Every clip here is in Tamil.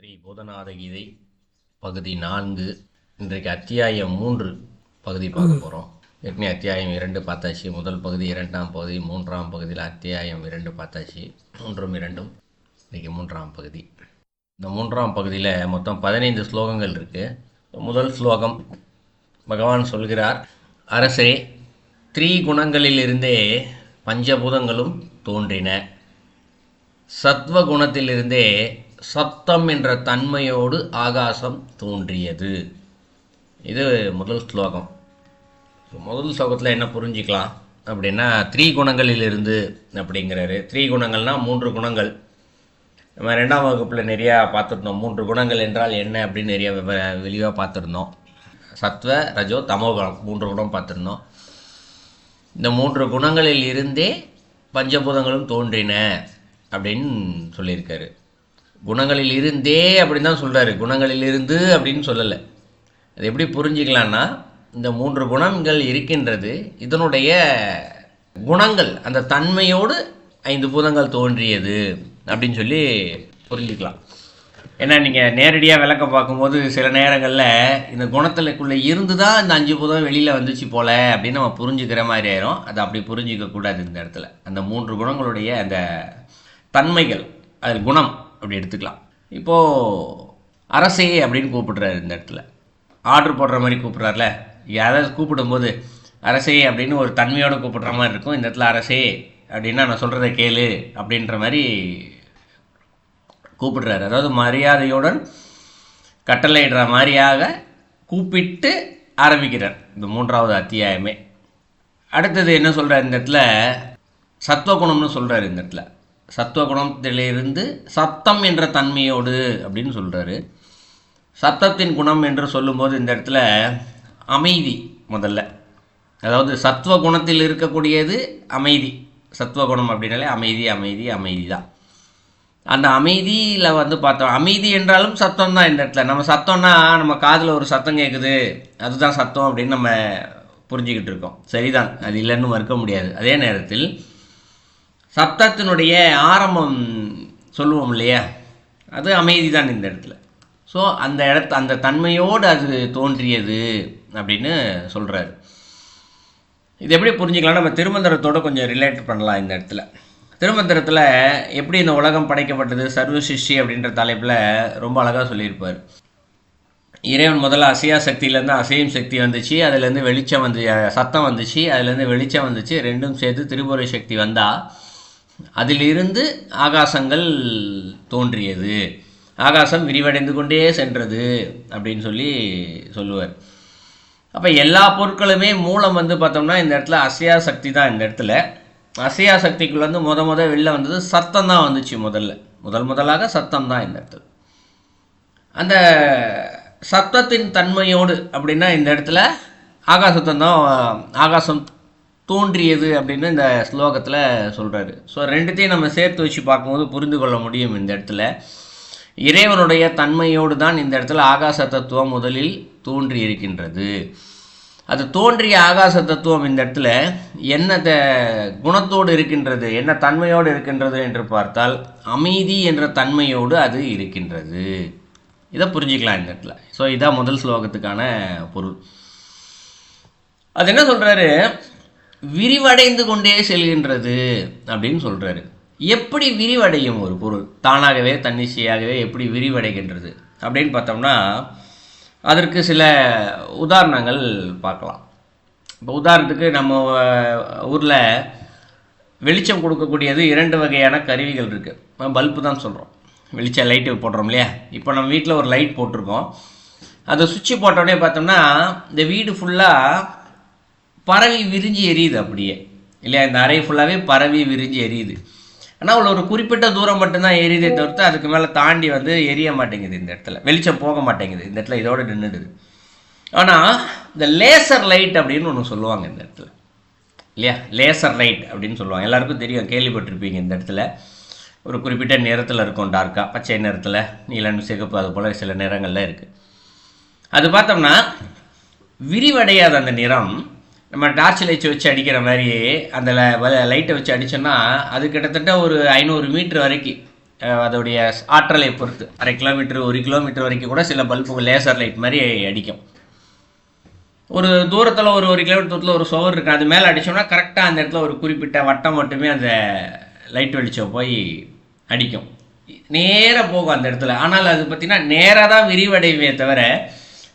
ஸ்ரீ பூதநாத கீதை பகுதி 4. இன்றைக்கு அத்தியாயம் 3 பகுதி பார்க்க போகிறோம். ஏற்கனவே அத்தியாயம் 2 பார்த்தாச்சு. முதல் பகுதி 2ஆம் பகுதி 3ஆம் பகுதியில் அத்தியாயம் 2 பார்த்தாச்சு. 3ம் 2ம் இன்றைக்கி 3ஆம் பகுதி. இந்த 3ஆம் பகுதியில் மொத்தம் 15 ஸ்லோகங்கள் இருக்குது. முதல் ஸ்லோகம் பகவான் சொல்கிறார், அரசே, குணங்களிலிருந்தே பஞ்சபூதங்களும் தோன்றின. சத்வகுணத்திலிருந்தே சப்தம் என்ற தன்மையோடு ஆகாசம் தோன்றியது. இது முதல் ஸ்லோகம். முதல் ஸ்லோகத்தில் என்ன புரிஞ்சிக்கலாம் அப்படின்னா, குணங்களிலிருந்து அப்படிங்கிறாரு. குணங்கள்னால் 3 குணங்கள். நம்ம 2ஆம் வகுப்பில் நிறையா பார்த்துருந்தோம். 3 குணங்கள் என்றால் என்ன அப்படின்னு நிறைய வெளியாக பார்த்துருந்தோம். சத்வ, ரஜோ, தமோகுணம் 3 குணம் பார்த்துருந்தோம். இந்த 3 குணங்களில் இருந்தே பஞ்சபூதங்களும் தோன்றின அப்படின்னு சொல்லியிருக்காரு. குணங்களில் இருந்தே அப்படின்னு தான் சொல்கிறாரு, குணங்களில் இருந்து அப்படின்னு சொல்லலை. அது எப்படி புரிஞ்சிக்கலான்னா, இந்த 3 குணங்கள் இருக்கின்றது, இதனுடைய குணங்கள் அந்த தன்மையோடு 5 பூதங்கள் தோன்றியது அப்படின்னு சொல்லி புரிஞ்சுக்கலாம். ஏன்னா நீங்கள் நேரடியாக விளக்கம் பார்க்கும்போது சில நேரங்களில் இந்த குணத்துக்குள்ளே இருந்து தான் இந்த 5 பூதம் வெளியில் வந்துச்சு போல் அப்படின்னு நம்ம புரிஞ்சுக்கிற மாதிரி ஆயிரும். அது அப்படி புரிஞ்சிக்கக்கூடாது. இந்த இடத்துல அந்த 3 குணங்களுடைய அந்த தன்மைகள், அது குணம் அப்படி எடுத்துக்கலாம். இப்போது அரசே அப்படின்னு கூப்பிடுறாரு. இந்த இடத்துல ஆர்டர் போடுற மாதிரி கூப்பிட்றாருல, யாராவது கூப்பிடும்போது அரசே அப்படின்னு ஒரு தன்மையோடு கூப்பிடுற மாதிரி இருக்கும். இந்த இடத்துல அரசே அப்படின்னா நான் சொல்கிறத கேளு அப்படின்ற மாதிரி கூப்பிடுறாரு. அதாவது மரியாதையுடன் கட்டளையிடுற மாதிரியாக கூப்பிட்டு ஆரம்பிக்கிறார் இந்த 3வது அத்தியாயமே. அடுத்தது என்ன சொல்கிறார் இந்த இடத்துல, சத்வகுணம்னு சொல்கிறார். இந்த இடத்துல சத்வகுணத்திலிருந்து சப்தம் என்ற தன்மையோடு அப்படின்னு சொல்கிறாரு. சப்தத்தின் குணம் என்று சொல்லும்போது இந்த இடத்துல அமைதி முதல்ல, அதாவது சத்வகுணத்தில் இருக்கக்கூடியது அமைதி. சத்வகுணம் அப்படின்னாலே அமைதி அமைதி அமைதி தான். அந்த அமைதியில் பார்த்தோம், அமைதி என்றாலும் சத்தம் தான். இந்த இடத்துல நம்ம சத்தம்னா நம்ம காதில் ஒரு சத்தம் கேட்குது, அதுதான் சத்தம் அப்படின்னு நம்ம புரிஞ்சுக்கிட்டு இருக்கோம். சரிதான், அது இல்லைன்னு மறுக்க முடியாது. அதே நேரத்தில் சப்தத்தினுடைய ஆரம்பம் சொல்லுவோம் இல்லையா, அது அமைதி தான் இந்த இடத்துல. ஸோ அந்த தன்மையோடு அது தோன்றியது அப்படின்னு சொல்கிறாரு. இது எப்படி புரிஞ்சுக்கலாம், நம்ம திருமந்திரத்தோடு கொஞ்சம் ரிலேட் பண்ணலாம். இந்த இடத்துல திருமந்திரத்தில் எப்படி இந்த உலகம் படைக்கப்பட்டது, சர்வ சிருஷ்டி அப்படின்ற தலைப்பில் ரொம்ப அழகாக சொல்லியிருப்பார். இறைவன் முதல்ல அசையா சக்தியிலேருந்து அசையும் சக்தி வந்துச்சு, அதுலேருந்து வெளிச்சம் வந்து சத்தம் வந்துச்சு, அதுலேருந்து வெளிச்சம் வந்துச்சு, ரெண்டும் சேர்த்து திரிபுரை சக்தி வந்தால் அதிலிருந்து ஆகாசங்கள் தோன்றியது, ஆகாசம் விரிவடைந்து கொண்டே சென்றது அப்படின்னு சொல்லுவார். அப்போ எல்லா பொருட்களுமே மூலம் பார்த்தோம்னா இந்த இடத்துல அசையா சக்தி தான். இந்த இடத்துல அசையா சக்திக்குள்ள முத வெளில வந்தது சத்தம் தான் வந்துச்சு. முதலாக சத்தம் தான் இந்த இடத்துல. அந்த சத்தத்தின் தன்மையோடு அப்படின்னா இந்த இடத்துல ஆகாசம் தோன்றியது அப்படின்னு இந்த ஸ்லோகத்தில் சொல்கிறாரு. ஸோ ரெண்டுத்தையும் நம்ம சேர்த்து வச்சு பார்க்கும்போது புரிந்து கொள்ள முடியும். இந்த இடத்துல இறைவனுடைய தன்மையோடு தான் இந்த இடத்துல ஆகாச தத்துவம் முதலில் தோன்றி இருக்கின்றது. அது தோன்றிய ஆகாச தத்துவம் இந்த இடத்துல என்ன குணத்தோடு இருக்கின்றது, என்ன தன்மையோடு இருக்கின்றது என்று பார்த்தால் அமைதி என்ற தன்மையோடு அது இருக்கின்றது. இதை புரிஞ்சிக்கலாம் இந்த இடத்துல. ஸோ இதான் முதல் ஸ்லோகத்துக்கான பொருள். அது என்ன சொல்கிறாரு, விரிவடைந்து கொண்டே செல்கின்றது அப்படின்னு சொல்கிறாரு. எப்படி விரிவடையும் ஒரு பொருள், தானாகவே தன்னிச்சையாகவே எப்படி விரிவடைகின்றது அப்படின்னு பார்த்தோம்னா அதற்கு சில உதாரணங்கள் பார்க்கலாம். இப்போ உதாரணத்துக்கு நம்ம ஊரில் வெளிச்சம் கொடுக்கக்கூடியது 2 வகையான கருவிகள் இருக்குது. பல்பு தான் சொல்கிறோம், வெளிச்சம் லைட்டு போடுறோம் இல்லையா. இப்போ நம்ம வீட்டில் ஒரு லைட் போட்டிருக்கோம், அதை சுவிட்சு போட்டோடனே பார்த்தோம்னா இந்த வீடு ஃபுல்லாக பரவி விரிஞ்சு எரியுது அப்படியே இல்லையா. இந்த அறை ஃபுல்லாகவே பரவி விரிஞ்சு எரியுது. ஆனால் ஒரு குறிப்பிட்ட தூரம் மட்டும்தான் எரியுதே தவிர்த்து அதுக்கு மேலே தாண்டி எரிய மாட்டேங்குது. இந்த இடத்துல வெளிச்சம் போக மாட்டேங்குது. இந்த இடத்துல இதோடு நின்றுடுது. ஆனால் இந்த லேசர் லைட் அப்படின்னு ஒன்று சொல்லுவாங்க இந்த இடத்துல இல்லையா. லேசர் லைட் அப்படின்னு சொல்லுவாங்க, எல்லாருக்கும் தெரியும், கேள்விப்பட்டிருப்பீங்க. இந்த இடத்துல ஒரு குறிப்பிட்ட நிறத்தில் இருக்கும், டார்க்காக பச்சை நிறத்தில், நீலம், சிகப்பு, அது போல் சில நிறங்களில் இருக்குது. அது பார்த்தோம்னா விரிவடையாத அந்த நிறம் நம்ம டார்ச் லைட் வச்சு அடிக்கிற மாதிரி அந்த லைட்டை வச்சு அடித்தோன்னா அது கிட்டத்தட்ட ஒரு 500 மீட்டர் வரைக்கும் அதோடைய ஆற்றலை பொறுத்து 1/2 கிலோமீட்டர் 1 கிலோமீட்டர் வரைக்கும் கூட சில பல்புகள் லேசர் லைட் மாதிரி அடிக்கும். ஒரு தூரத்தில் ஒரு 1 கிலோமீட்டர் தூரத்தில் ஒரு சுவர் இருக்குது, அது மேலே அடித்தோம்னா கரெக்டாக அந்த இடத்துல ஒரு குறிப்பிட்ட வட்டம் மட்டுமே அந்த லைட் வெளிச்சம் போய் அடிக்கும், நேராக போகும் அந்த இடத்துல. ஆனால் அது பார்த்திங்கன்னா நேராக தான் விரிவடைவே தவிர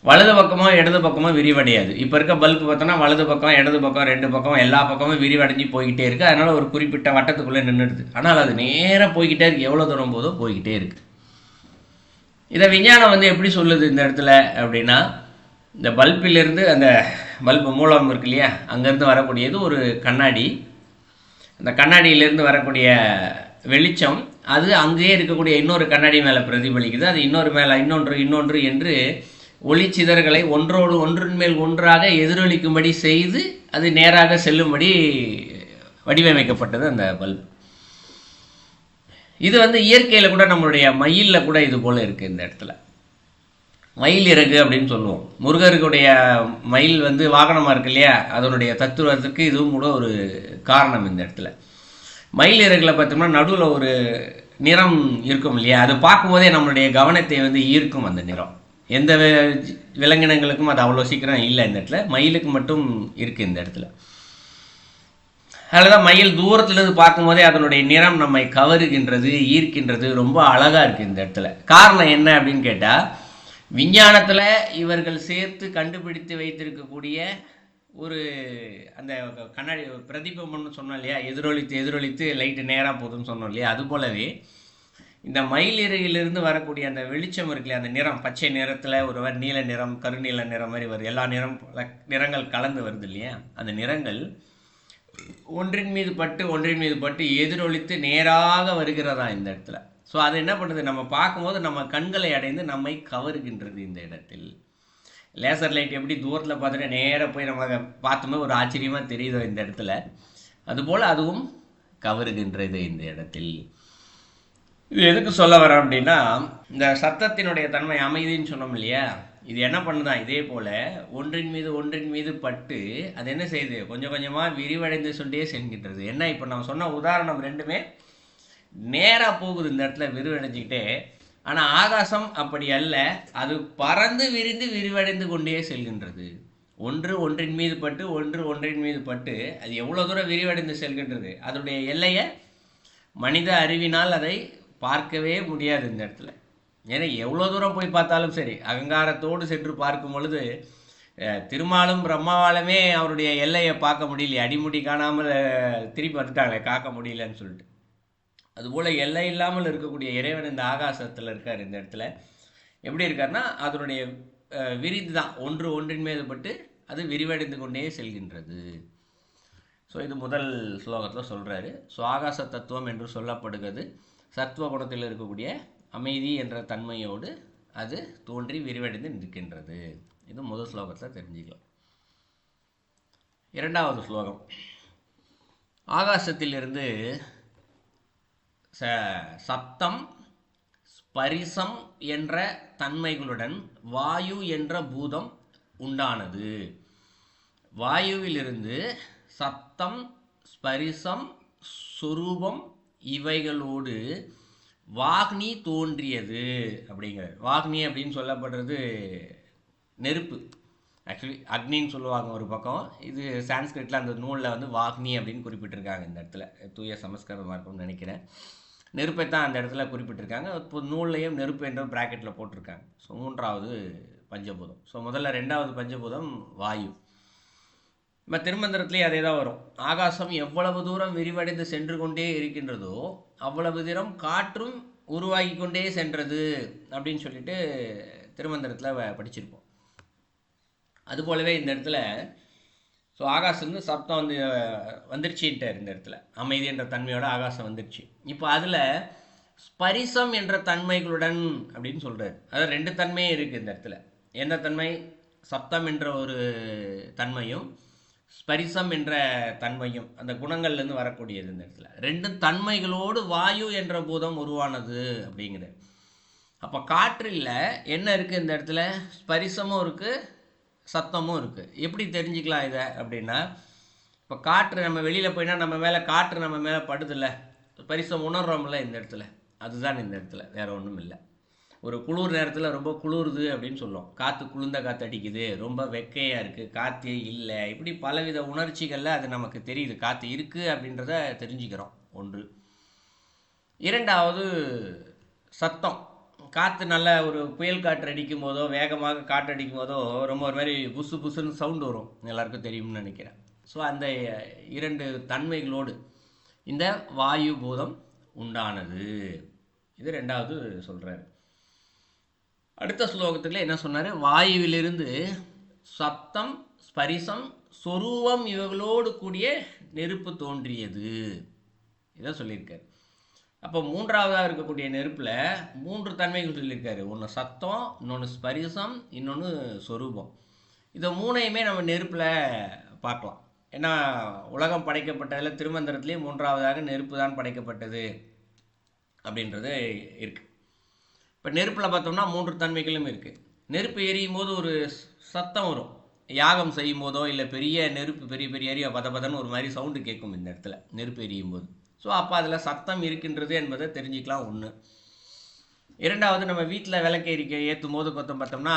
வலது பக்கமோ இடது பக்கமோ விரிவடையாது. இப்போ இருக்க பல்பு பார்த்தோன்னா வலது பக்கம் இடது பக்கம் 2 பக்கம் எல்லா பக்கமும் விரிவடைஞ்சு போய்கிட்டே இருக்குது. அதனால் ஒரு குறிப்பிட்ட வட்டத்துக்குள்ளே நின்றுடுது. ஆனால் அது நேராக போய்கிட்டே இருக்குது, எவ்வளோ தூரம் போதோ போய்கிட்டே இருக்குது. இதை விஞ்ஞானம் வந்து எப்படி சொல்லுது இந்த இடத்துல அப்படின்னா, இந்த பல்பிலிருந்து அந்த பல்பு மூலம் இருக்கு இல்லையா, அங்கேருந்து வரக்கூடியது ஒரு கண்ணாடி. அந்த கண்ணாடியிலேருந்து வரக்கூடிய வெளிச்சம் அது அங்கேயே இருக்கக்கூடிய இன்னொரு கண்ணாடி மேலே பிரதிபலிக்குது. அது இன்னொரு மேலே இன்னொன்று என்று ஒளி சிதறல்களை ஒன்றோடு ஒன்றின் மேல் ஒன்றாக எதிரொலிக்கும்படி செய்து அது நேராக செல்லும்படி வடிவமைக்கப்பட்டது அந்த பல்ப். இது வந்து இயற்கையில் கூட நம்மளுடைய மயிலில் கூட இது போல் இருக்குது. இந்த இடத்துல மயில் இறகு அப்படின்னு சொல்லுவோம். முருகருக்குடைய மயில் வந்து வாகனமாக இருக்கு இல்லையா, அதனுடைய தத்துவத்துக்கு இதுவும் கூட ஒரு காரணம். இந்த இடத்துல மயில் இறகுல பார்த்தோம்னா நடுவில் ஒரு நிறம் இருக்கும் இல்லையா, அது பார்க்கும்போதே நம்மளுடைய கவனத்தை வந்து ஈர்க்கும். அந்த நிறம் எந்த விலங்கினங்களுக்கும் அது அவ்வளோ சீக்கிரம் இல்லை, இந்த இடத்துல மயிலுக்கு மட்டும் இருக்குது இந்த இடத்துல. அதில் தான் மயில் தூரத்துலேருந்து பார்க்கும்போதே அதனுடைய நிறம் நம்மை கவருகின்றது, ஈர்க்கின்றது, ரொம்ப அழகாக இருக்குது இந்த இடத்துல. காரணம் என்ன அப்படின்னு கேட்டால், விஞ்ஞானத்தில் இவர்கள் சேர்த்து கண்டுபிடித்து வைத்திருக்கக்கூடிய ஒரு அந்த கண்ணாடி பிரதிபம்பம்னு சொன்னோம் இல்லையா, எதிரொலித்து லைட்டு நேராக போகுதுன்னு சொன்னோம் இல்லையா, அது போலவே இந்த மயில் இறகிலிருந்து வரக்கூடிய அந்த வெளிச்சம் இருக்கு இல்லையா, அந்த நிறம் பச்சை நிறத்தில் ஒரு நீல நிறம் கருநீல நிறம் மாதிரி வருது, எல்லா நிறங்கள் கலந்து வருது இல்லையா, அந்த நிறங்கள் ஒன்றின் மீது பட்டு எதிரொலித்து நேராக வருகிறதா இந்த இடத்துல. ஸோ அது என்ன பண்ணுது, நம்ம பார்க்கும்போது நம்ம கண்களை அடைந்து நம்மை கவருகின்றது. இந்த இடத்தில் லேசர் லைட் எப்படி தூரத்தில் பார்த்துட்டு நேராக போய் நம்ம பார்த்துமே ஒரு ஆச்சரியமாக தெரியுதோ இந்த இடத்துல, அதுபோல் அதுவும் கவருகின்றது இந்த இடத்தில். இது எதுக்கு சொல்ல வரேன் அப்படின்னா, இந்த சத்தத்தினுடைய தன்மை அமைதின்னு சொன்னோம் இல்லையா, இது என்ன பண்ணுதான் இதே போல் ஒன்றின் மீது பட்டு அது என்ன செய்யுது, கொஞ்சம் கொஞ்சமாக விரிவடைந்து சொல்லியே செல்கின்றது. என்ன இப்போ நம்ம சொன்ன உதாரணம் ரெண்டுமே நேராக போகுது இந்த இடத்துல விரிவடைஞ்சிக்கிட்டே. ஆனால் ஆகாசம் அப்படி அல்ல, அது பறந்து விரிந்து விரிவடைந்து கொண்டே செல்கின்றது. ஒன்றின் மீது பட்டு அது எவ்வளோ தூரம் விரிவடைந்து செல்கின்றது, அதனுடைய எல்லையை மனித அறிவினால் அதை பார்க்கவே முடியாது இந்த இடத்துல. ஏன்னா எவ்வளோ தூரம் போய் பார்த்தாலும் சரி, அகங்காரத்தோடு சென்று பார்க்கும் பொழுது திருமாலும் பிரம்மாவாலுமே அவருடைய எல்லையை பார்க்க முடியலையே, அடிமுடி காணாமல் திருப்பி வந்துட்டாங்களே காக்க முடியலன்னு சொல்லிட்டு. அதுபோல் எல்லை இல்லாமல் இருக்கக்கூடிய இறைவன் இந்த ஆகாசத்தில் இருக்கார். இந்த இடத்துல எப்படி இருக்காருன்னா, அதனுடைய விரிந்து தான் ஒன்றின் மீது பட்டு அது விரிவடைந்து கொண்டே செல்கின்றது. ஸோ இது முதல் ஸ்லோகத்தில் சொல்கிறாரு. ஸோ ஆகாச தத்துவம் என்று சொல்லப்படுகிறது சத்துவ குணத்தில் இருக்கக்கூடிய அமைதி என்ற தன்மையோடு அது தோன்றி விரிவடைந்து நிற்கின்றது. இது முதல் ஸ்லோகத்தில் தெரிஞ்சுக்கலாம். இரண்டாவது ஸ்லோகம், ஆகாசத்திலிருந்து சப்தம் ஸ்பரிசம் என்ற தன்மைகளுடன் வாயு என்ற பூதம் உண்டானது. வாயுவிலிருந்து சப்தம் ஸ்பரிசம் சொரூபம் இவைகளோடு வாக்னி தோன்றியது அப்படிங்கிறது. வாக்னி அப்படின்னு சொல்லப்படுறது நெருப்பு, ஆக்சுவலி அக்னின்னு சொல்லுவாங்க ஒரு பக்கம். இது சான்ஸ்கிரிட்டில் அந்த நூலில் வந்து வாக்னி அப்படின்னு குறிப்பிட்டிருக்காங்க. இந்த இடத்துல தூய சமஸ்கிருதமாக இருக்கும்னு நினைக்கிறேன். நெருப்பை தான் அந்த இடத்துல குறிப்பிட்டிருக்காங்க. இப்போ நூல்லையும் நெருப்பு என்ற ப்ராக்கெட்டில் போட்டிருக்காங்க. ஸோ மூன்றாவது பஞ்சபூதம். ஸோ முதல்ல ரெண்டாவது பஞ்சபூதம் வாயு. நம்ம திருமந்திரத்துலேயே அதே தான் வரும். ஆகாசம் எவ்வளவு தூரம் விரிவடைந்து சென்று கொண்டே இருக்கின்றதோ அவ்வளவு தூரம் காற்றும் உருவாகி கொண்டே சென்றது அப்படின்னு சொல்லிட்டு திருமந்திரத்தில் படிச்சிருப்போம். அதுபோலவே இந்த இடத்துல ஸோ ஆகாசம் வந்து சப்தம் வந்துருச்சுட்டார். இந்த இடத்துல அமைதி என்ற தன்மையோட ஆகாசம் வந்துருச்சு. இப்போ அதில் ஸ்பரிசம் என்ற தன்மைகளுடன் அப்படின்னு சொல்கிறார். அதாவது ரெண்டு தன்மையும் இருக்குது இந்த இடத்துல. என்ன தன்மை, சப்தம் என்ற ஒரு தன்மையும் ஸ்பரிசம் என்ற தன்மையும் அந்த குணங்கள்லேருந்து வரக்கூடியது. இந்த இடத்துல ரெண்டு தன்மைகளோடு வாயு என்ற பூதம் உருவானது அப்படிங்கிறது. அப்போ காற்றில் என்ன இருக்குது இந்த இடத்துல, ஸ்பரிசமும் இருக்குது சத்தமும் இருக்குது. எப்படி தெரிஞ்சுக்கலாம் இதை அப்படின்னா, இப்போ காற்று நம்ம வெளியில் போயினா நம்ம மேலே காற்று நம்ம மேலே படுதில்ல, ஸ்பரிசம் உணர்றோம்ல இந்த இடத்துல. அதுதான் இந்த இடத்துல, வேறு ஒன்றும் இல்லை. ஒரு குளிர் நேரத்தில் ரொம்ப குளிருது அப்படின்னு சொல்லுவோம், காற்று குளிர்ந்த காற்று அடிக்குது, ரொம்ப வெக்கையாக இருக்குது, காற்றே இல்லை, இப்படி பலவித உணர்ச்சிகளில் அது நமக்கு தெரியுது, காற்று இருக்குது அப்படின்றத தெரிஞ்சுக்கிறோம். ஒன்று. இரண்டாவது சத்தம். காற்று நல்ல ஒரு புயல் காற்று அடிக்கும் போதோ, வேகமாக காற்று அடிக்கும் போதோ ரொம்ப ஒரு மாதிரி புசு புசுன்னு சவுண்டு வரும், எல்லாருக்கும் தெரியும்னு நினைக்கிறேன். ஸோ அந்த இரண்டு தன்மைகளோடு இந்த வாயு பூதம் உண்டானது, இது ரெண்டாவது சொல்கிறாரு. அடுத்த ஸ்லோகத்தில் என்ன சொன்னார்? வாயுவிலிருந்து சப்தம், ஸ்பரிசம், சொரூபம் இவர்களோடு கூடிய நெருப்பு தோன்றியது, இதை சொல்லியிருக்காரு. அப்போ மூன்றாவதாக இருக்கக்கூடிய நெருப்பில் 3 தன்மைகள் சொல்லியிருக்காரு. ஒன்று சத்தம், இன்னொன்று ஸ்பரிசம், இன்னொன்று சொரூபம். இதை 3ஐயுமே நம்ம நெருப்பில் பார்க்கலாம். ஏன்னா உலகம் படைக்கப்பட்டதில் திருமந்திரத்துலேயே 3ஆவதாக நெருப்பு தான் படைக்கப்பட்டது அப்படின்றது இருக்குது. இப்போ நெருப்பில் பார்த்தோம்னா 3 தன்மைகளும் இருக்குது. நெருப்பு எரியும் போது ஒரு சத்தம் வரும், யாகம் செய்யும் போதோ இல்லை பெரிய நெருப்பு பெரிய பெரிய எரிய பதபதன்னு ஒரு மாதிரி சவுண்டு கேட்கும் இந்த இடத்துல நெருப்பு எரியும் போது. ஸோ அப்போ அதில் சத்தம் இருக்கின்றது என்பதை தெரிஞ்சுக்கலாம். ஒன்று. இரண்டாவது, நம்ம வீட்டில் விளக்கு ஏற்றும் போது பார்த்தோம்னா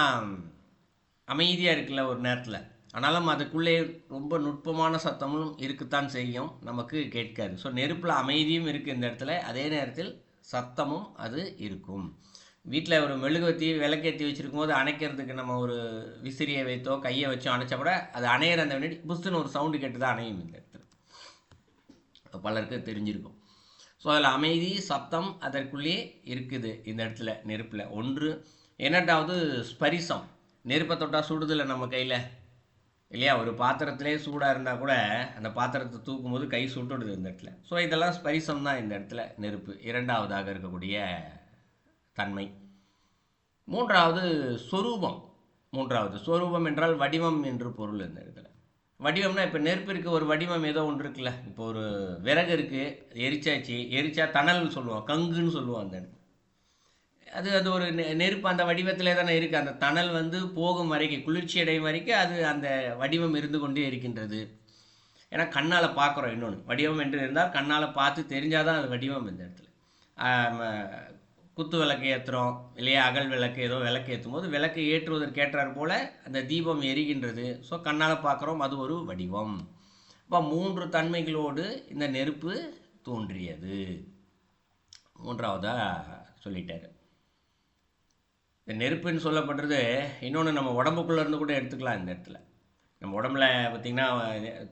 அமைதியாக இருக்குல்ல ஒரு நேரத்தில், ஆனாலும் அதுக்குள்ளே ரொம்ப நுட்பமான சத்தமும் இருக்குத்தான் செய்யும், நமக்கு கேட்காது. ஸோ நெருப்பில் அமைதியும் இருக்குது இந்த இடத்துல, அதே நேரத்தில் சத்தமும் அது இருக்கும். வீட்டில் ஒரு மெழுகுவத்தி விளக்கேற்றி வச்சுருக்கும் போது அணைக்கிறதுக்கு நம்ம ஒரு விசிறியை வைத்தோ கையை வச்சோ அணைச்சா கூட அது அணையிற அந்த முன்னாடி புஸ்துன்னு ஒரு சவுண்டு கேட்டு தான் அணையும் இந்த இடத்துல, பலருக்கு தெரிஞ்சிருக்கும். ஸோ அதில் அமைதி சத்தம் அதற்குள்ளேயே இருக்குது இந்த இடத்துல நெருப்பில். ஒன்று. இரண்டாவது ஸ்பரிசம். நெருப்பை தொட்டால் சுடுதில்லை நம்ம கையில் இல்லையா? ஒரு பாத்திரத்திலே சூடாக இருந்தால் கூட அந்த பாத்திரத்தை தூக்கும் போது கை சுட்டுடுது இந்த இடத்துல. ஸோ இதெல்லாம் ஸ்பரிசம் தான் இந்த இடத்துல நெருப்பு, இரண்டாவதாக இருக்கக்கூடிய தன்மை. மூன்றாவது சொரூபம். சொரூபம் என்றால் வடிவம் என்று பொருள் இந்த இடத்துல. வடிவம்னா இப்போ நெருப்பிற்கு ஒரு வடிவம் ஏதோ ஒன்று இருக்குல்ல. இப்போ ஒரு விறகு இருக்குது, எரிச்சா தணல் சொல்லுவோம், கங்குன்னு சொல்லுவோம் அந்த இடத்துல. அது ஒரு நெருப்பு அந்த வடிவத்திலே தானே இருக்குது. அந்த தணல் போகும் வரைக்கும், குளிர்ச்சி அடையும் வரைக்கும் அது அந்த வடிவம் இருந்து கொண்டே இருக்கின்றது. ஏன்னா கண்ணால் பார்க்குறோம். இன்னொன்று, வடிவம் என்று இருந்தால் கண்ணால் பார்த்து தெரிஞ்சால் தான் அது வடிவம் இந்த இடத்துல. குத்து விளக்கு ஏற்றுறோம் இல்லையா, அகல் விளக்கு ஏதோ விளக்கு ஏற்றும் போது விளக்கு ஏற்றுவதற்கு ஏற்றார் போல் அந்த தீபம் எரிகின்றது. ஸோ கண்ணால் பார்க்குறோம், அது ஒரு வடிவம். இப்போ 3 தன்மைகளோடு இந்த நெருப்பு தோன்றியது, மூன்றாவதாக சொல்லிட்டாரு. இந்த நெருப்புன்னு சொல்லப்படுறது இன்னொன்று நம்ம உடம்புக்குள்ளேருந்து கூட எடுத்துக்கலாம் இந்த இடத்துல. நம்ம உடம்புல பார்த்திங்கன்னா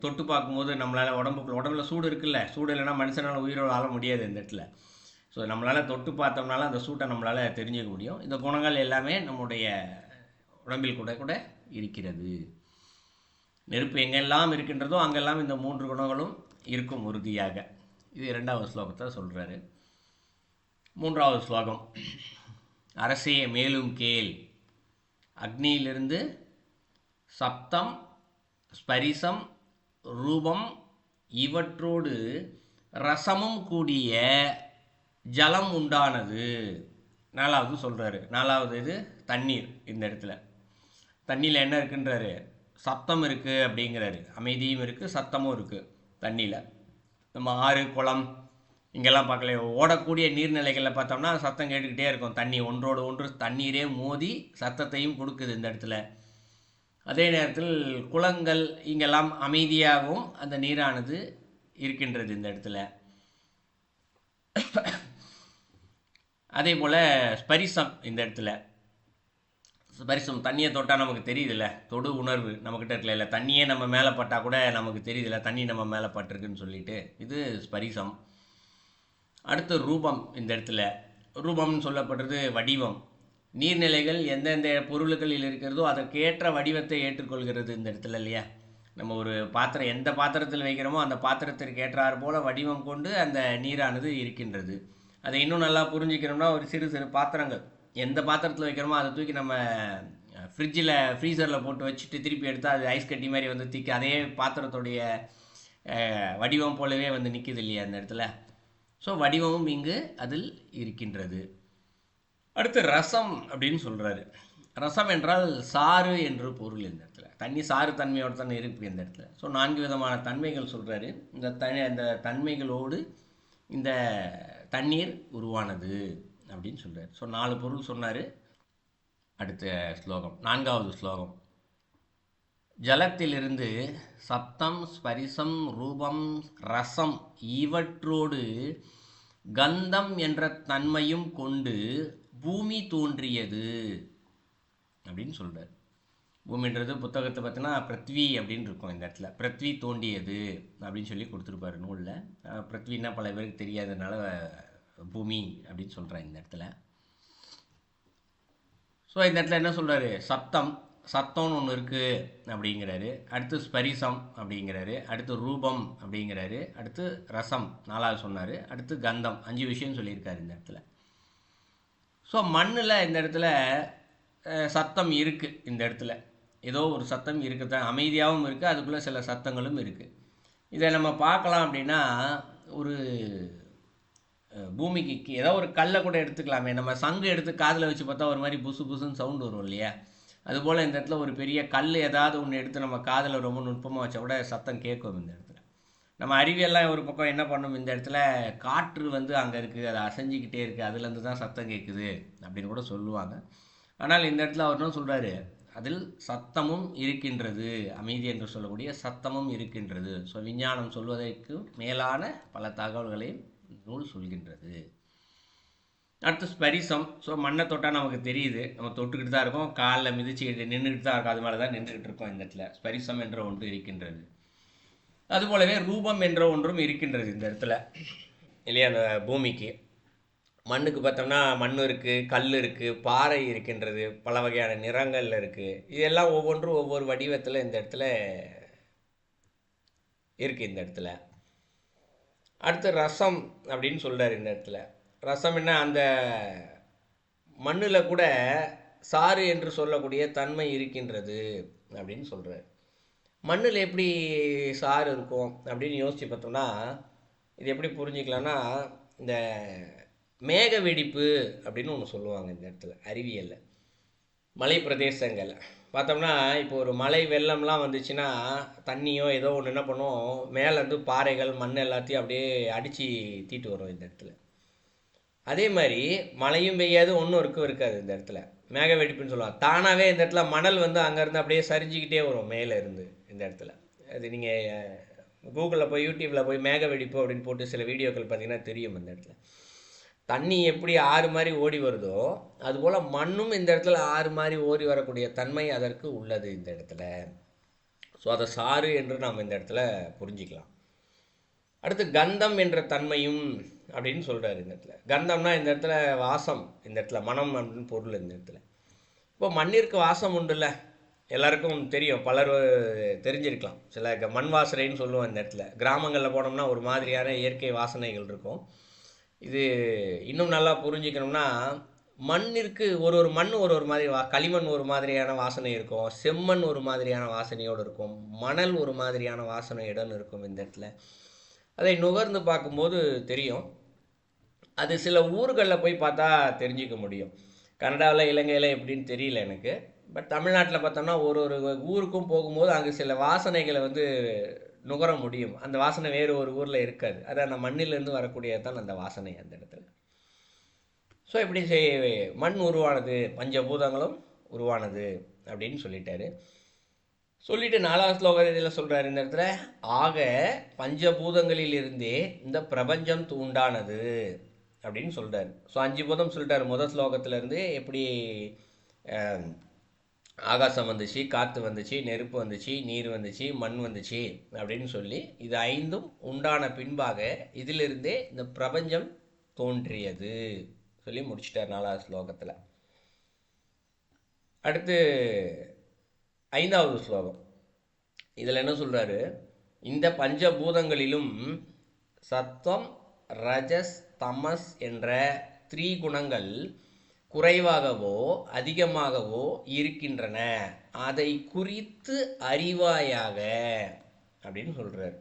தொட்டு பார்க்கும்போது நம்மளால் உடம்புல சூடு இருக்குல்ல, சூடு இல்லைன்னா மனுஷனால் உயிரோடு ஆள முடியாது இந்த இடத்துல. ஸோ நம்மளால் தொட்டு பார்த்தோம்னால அந்த சூட்டை நம்மளால் தெரிஞ்சுக்க முடியும். இந்த குணங்கள் எல்லாமே நம்முடைய உடம்பில் கூட இருக்கிறது. நெருப்பு எங்கெல்லாம் இருக்கின்றதோ அங்கெல்லாம் இந்த 3 குணங்களும் இருக்கும் உறுதியாக. இது 2வது ஸ்லோகத்தை சொல்கிறாரு. 3வது ஸ்லோகம். அரசே மேலும் கேள், அக்னியிலிருந்து சப்தம், ஸ்பரிசம், ரூபம் இவற்றோடு ரசமும் கூடிய ஜலம் உண்டானது. 4வது சொல்கிறாரு. 4வது இது தண்ணீர். இந்த இடத்துல தண்ணியில் என்ன இருக்குன்றாரு? சத்தம் இருக்குது அப்படிங்கிறாரு. அமைதியும் இருக்குது, சத்தமும் இருக்குது தண்ணியில். நம்ம ஆறு, குளம் இங்கெல்லாம் பார்க்கல, ஓடக்கூடிய நீர்நிலைகளில் பார்த்தோம்னா சத்தம் கேட்டுக்கிட்டே இருக்கும். தண்ணி ஒன்றோடு ஒன்று தண்ணீரே மோதி சத்தத்தையும் கொடுக்குது இந்த இடத்துல. அதே நேரத்தில் குளங்கள் இங்கெல்லாம் அமைதியாகவும் அந்த நீரானது இருக்கின்றது இந்த இடத்துல. அதே போல் ஸ்பரிசம். இந்த இடத்துல ஸ்பரிசம், தண்ணியை தொட்டால் நமக்கு தெரியுதில்ல, தொடு உணர்வு நம்மக்கிட்ட இருக்கல. இல்லை தண்ணியே நம்ம மேலே பட்டால் கூட நமக்கு தெரியுதில்ல தண்ணி நம்ம மேலே பட்டிருக்குன்னு சொல்லிட்டு, இது ஸ்பரிசம். அடுத்து ரூபம். இந்த இடத்துல ரூபம்னு சொல்லப்படுறது வடிவம். நீர்நிலைகள் எந்தெந்த பொருட்களில் இருக்கிறதோ அதற்கேற்ற வடிவத்தை ஏற்றுக்கொள்கிறது இந்த இடத்துல இல்லையா. நம்ம ஒரு பாத்திரம் எந்த பாத்திரத்தில் வைக்கிறோமோ அந்த பாத்திரத்திற்கு ஏற்றாறு போல் வடிவம் கொண்டு அந்த நீரானது இருக்கின்றது. அதை இன்னும் நல்லா புரிஞ்சுக்கணும்னா ஒரு சிறு சிறு பாத்திரங்கள் எந்த பாத்திரத்தில் வைக்கிறோமோ அதை தூக்கி நம்ம ஃப்ரீசரில் போட்டு வச்சுட்டு திருப்பி எடுத்தால் அது ஐஸ் கட்டி மாதிரி தூக்கி அதே பாத்திரத்துடைய வடிவம் போலவே நிற்கிது இல்லையா அந்த இடத்துல. ஸோ வடிவமும் இங்கு அதில் இருக்கின்றது. அடுத்து ரசம் அப்படின்னு சொல்கிறாரு. ரசம் என்றால் சாறு என்று பொருள் இந்த இடத்துல. தண்ணி சாறு தன்மையோடு தான் இருக்குது இந்த இடத்துல. ஸோ 4 விதமான தன்மைகள் சொல்கிறாரு. இந்த தன்மைகளோடு இந்த தண்ணீர் உருவானது அப்படின்னு சொல்கிறார். ஸோ 4 பொருள் சொன்னார். அடுத்த ஸ்லோகம், 4வது ஸ்லோகம். ஜலத்திலிருந்து சப்தம், ஸ்பரிசம், ரூபம், ரசம் இவற்றோடு கந்தம் என்ற தன்மையும் கொண்டு பூமி தோன்றியது அப்படின்னு சொல்கிறார். பூமின்றது புத்தகத்தை பார்த்தீங்கன்னா பிருத்வி அப்படின்னு இருக்கும். இந்த இடத்துல பிருத்வி தோண்டியது அப்படின்னு சொல்லி கொடுத்துருப்பாரு நூலில். பிருத்வின்னா பல பேருக்கு தெரியாததுனால பூமி அப்படின்னு சொல்கிறேன் இந்த இடத்துல. ஸோ இந்த இடத்துல என்ன சொல்கிறாரு, சத்தம்னு ஒன்று இருக்குது அப்படிங்கிறாரு. அடுத்து ஸ்பரிசம் அப்படிங்கிறாரு. அடுத்து ரூபம் அப்படிங்கிறாரு. அடுத்து ரசம் 4வது சொன்னார். அடுத்து கந்தம் 5 விஷயம் சொல்லியிருக்காரு இந்த இடத்துல. ஸோ மண்ணில் இந்த இடத்துல சத்தம் இருக்குது. இந்த இடத்துல ஏதோ ஒரு சத்தம் இருக்குது தான், அமைதியாகவும் இருக்குது, அதுக்குள்ளே சில சத்தங்களும் இருக்குது. இதை நம்ம பார்க்கலாம் அப்படின்னா, ஒரு பூமிக்கு ஏதோ ஒரு கல்லை கூட எடுத்துக்கலாமே. நம்ம சங்கு எடுத்து காதில் வச்சு பார்த்தா ஒரு மாதிரி புசு புசுன்னு சவுண்டு வரும் இல்லையா? அதுபோல் இந்த இடத்துல ஒரு பெரிய கல் ஏதாவது ஒன்று எடுத்து நம்ம காதில் ரொம்ப நுட்பமாக வச்சா கூட சத்தம் கேட்கும் இந்த இடத்துல. நம்ம அறிவியெல்லாம் ஒரு பக்கம் என்ன பண்ணும், இந்த இடத்துல காற்று அங்கே இருக்குது, அதை அசைஞ்சிக்கிட்டே இருக்குது, அதுலேருந்து தான் சத்தம் கேட்குது அப்படின்னு கூட சொல்லுவாங்க. ஆனால் இந்த இடத்துல அவர் என்ன சொல்கிறாரு, அதில் சத்தமும் இருக்கின்றது, அமைதி என்று சொல்லக்கூடிய சத்தமும் இருக்கின்றது. ஸோ விஞ்ஞானம் சொல்வதற்கு மேலான பல தகவல்களையும் நூல் சொல்கின்றது. அடுத்து ஸ்பரிசம். ஸோ மண்ணை தொட்டால் நமக்கு தெரியுது, நம்ம தொட்டுக்கிட்டு தான் இருக்கோம், காலில் மிதிச்சுக்கிட்டு நின்றுக்கிட்டு தான் இருக்கும், அது மேலே தான் நின்றுக்கிட்டு இருக்கோம். இந்த இடத்துல ஸ்பரிசம் என்ற ஒன்று இருக்கின்றது. அதுபோலவே ரூபம் என்ற ஒன்றும் இருக்கின்றது இந்த இடத்துல இல்லையா? அந்த பூமிக்கு மண்ணுக்கு பார்த்தோம்னா மண் இருக்குது, கல் இருக்குது, பாறை இருக்கின்றது, பல வகையான நிறங்கள் இருக்குது. இதெல்லாம் ஒவ்வொன்றும் ஒவ்வொரு வடிவத்தில் இந்த இடத்துல இருக்குது. இந்த இடத்துல அடுத்து ரசம் அப்படின்னு சொல்கிறார். இந்த இடத்துல ரசம் என்ன, அந்த மண்ணில் கூட சாறு என்று சொல்லக்கூடிய தன்மை இருக்கின்றது அப்படின்னு சொல்கிறார். மண்ணில் எப்படி சாறு இருக்கும் அப்படின்னு யோசித்து பார்த்தோம்னா, இது எப்படி புரிஞ்சிக்கலாம்னா, இந்த மேக வெடிப்பு அப்படின்னு ஒன்று சொல்லுவாங்க இந்த இடத்துல அறிவியலில். மலை பிரதேசங்கள் பார்த்தோம்னா, இப்போ ஒரு மழை வெள்ளம்லாம் வந்துச்சுன்னா தண்ணியோ ஏதோ ஒன்று என்ன பண்ணும், மேலேருந்து பாறைகள் மண் எல்லாத்தையும் அப்படியே அடித்து தீட்டு வரும் இந்த இடத்துல. அதே மாதிரி மழையும் பெய்யாது, ஒன்றும் இருக்காது இந்த இடத்துல. மேக வெடிப்புன்னு சொல்லுவாங்க. தானாகவே இந்த இடத்துல மணல் அங்கேருந்து அப்படியே சரிஞ்சிக்கிட்டே வரும் மேலே இருந்து இந்த இடத்துல. அது நீங்கள் கூகுளில் போய் யூடியூப்பில் போய் மேக வெடிப்பு அப்படின்னு போட்டு சில வீடியோக்கள் பார்த்தீங்கன்னா தெரியும். இந்த இடத்துல தண்ணி எப்படி ஆறு மாதிரி ஓடி வருதோ அதுபோல் மண்ணும் இந்த இடத்துல ஆறு மாதிரி ஓடி வரக்கூடிய தன்மை அதற்கு உள்ளது இந்த இடத்துல. ஸோ அதை சாறு என்று நாம் இந்த இடத்துல புரிஞ்சிக்கலாம். அடுத்து கந்தம் என்ற தன்மையும் அப்படின்னு சொல்கிறாரு இந்த இடத்துல. கந்தம்னா இந்த இடத்துல வாசம், இந்த இடத்துல மனம் அப்படின்னு பொருள் இந்த இடத்துல. இப்போ மண்ணிற்கு வாசம் உண்டுல்ல, எல்லாருக்கும் தெரியும், பலர் தெரிஞ்சிருக்கலாம். சில மண் வாசனைன்னு சொல்லுவோம் இந்த இடத்துல. கிராமங்களில் போனோம்னா ஒரு மாதிரியான இயற்கை வாசனைகள் இருக்கும். இது இன்னும் நல்லா புரிஞ்சுக்கணும்னா, மண்ணிற்கு ஒரு மண் ஒரு மாதிரி களிமண் ஒரு மாதிரியான வாசனை இருக்கும், செம்மண் ஒரு மாதிரியான வாசனையோடு இருக்கும், மணல் ஒரு மாதிரியான வாசனையுடன் இருக்கும் இந்த இடத்துல. அதை நுகர்ந்து பார்க்கும்போது தெரியும். அது சில ஊர்களில் போய் பார்த்தா தெரிஞ்சிக்க முடியும். கனடாவில் இலங்கையில் எப்படின்னு தெரியல எனக்கு. பட் தமிழ்நாட்டில் பார்த்தோம்னா ஒரு ஊருக்கும் போகும்போது அங்கே சில வாசனைகளை நுகர முடியும். அந்த வாசனை வேறு ஒரு ஊரில் இருக்காது. அது அந்த மண்ணிலிருந்து வரக்கூடியது தான் அந்த வாசனை அந்த இடத்துல. ஸோ இப்படி மண் உருவானது, பஞ்சபூதங்களும் உருவானது அப்படின்னு சொல்லிட்டாரு. சொல்லிட்டு 4வது ஸ்லோகத்தில் சொல்கிறார் இந்த இடத்துல, ஆக பஞ்சபூதங்களிலிருந்தே இந்த பிரபஞ்சம் தூண்டானது அப்படின்னு சொல்கிறார். ஸோ 5 பூதம் சொல்லிட்டார் முதல் ஸ்லோகத்திலேருந்து. எப்படி ஆகாசம் வந்துச்சு, காற்று வந்துச்சு, நெருப்பு வந்துச்சு, நீர் வந்துச்சு, மண் வந்துச்சு அப்படின்னு சொல்லி இது 5ம் உண்டான பின்பாக இதிலிருந்தே இந்த பிரபஞ்சம் தோன்றியது சொல்லி முடிச்சிட்டார் 4வது ஸ்லோகத்தில். அடுத்து 5வது ஸ்லோகம். இதில் என்ன சொல்கிறாரு, இந்த பஞ்சபூதங்களிலும் சத்வம், ரஜஸ், தமஸ் என்ற 3 குணங்கள் குறைவாகவோ அதிகமாகவோ இருக்கின்றன, அதை குறித்து அறிவாயாக அப்படின்னு சொல்கிறார்.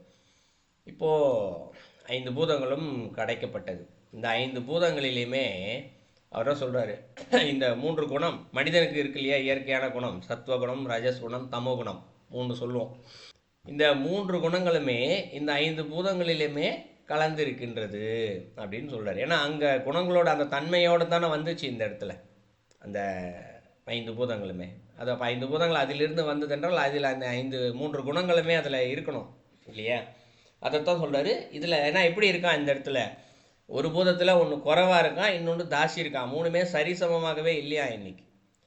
இப்போது 5 பூதங்களும் கிடைக்கப்பட்டது. இந்த 5 பூதங்களிலையுமே அவர் தான் சொல்கிறாரு, இந்த 3 குணம் மனிதனுக்கு இருக்கு இல்லையா, இயற்கையான குணம், சத்வகுணம், ரஜஸ் குணம், தமோ குணம் 3 சொல்லுவோம். இந்த 3 குணங்களுமே இந்த 5 பூதங்களிலுமே கலந்திருக்கின்றது அப்படின்னு சொல்கிறார். ஏன்னா அங்கே குணங்களோட அந்த தன்மையோடு தானே வந்துச்சு இந்த இடத்துல அந்த 5 பூதங்களுமே. அது அப்போ 5 பூதங்கள் அதிலிருந்து வந்ததென்றால் அதில் அந்த 3 குணங்களுமே அதில் இருக்கணும் இல்லையா? அதைத்தான் சொல்கிறாரு இதில். ஏன்னா எப்படி இருக்கான் இந்த இடத்துல, ஒரு பூதத்தில் ஒன்று குறைவாக இருக்கான், இன்னொன்று தாசி இருக்கான், 3மே சரிசமமாகவே இல்லையா இன்னைக்கு.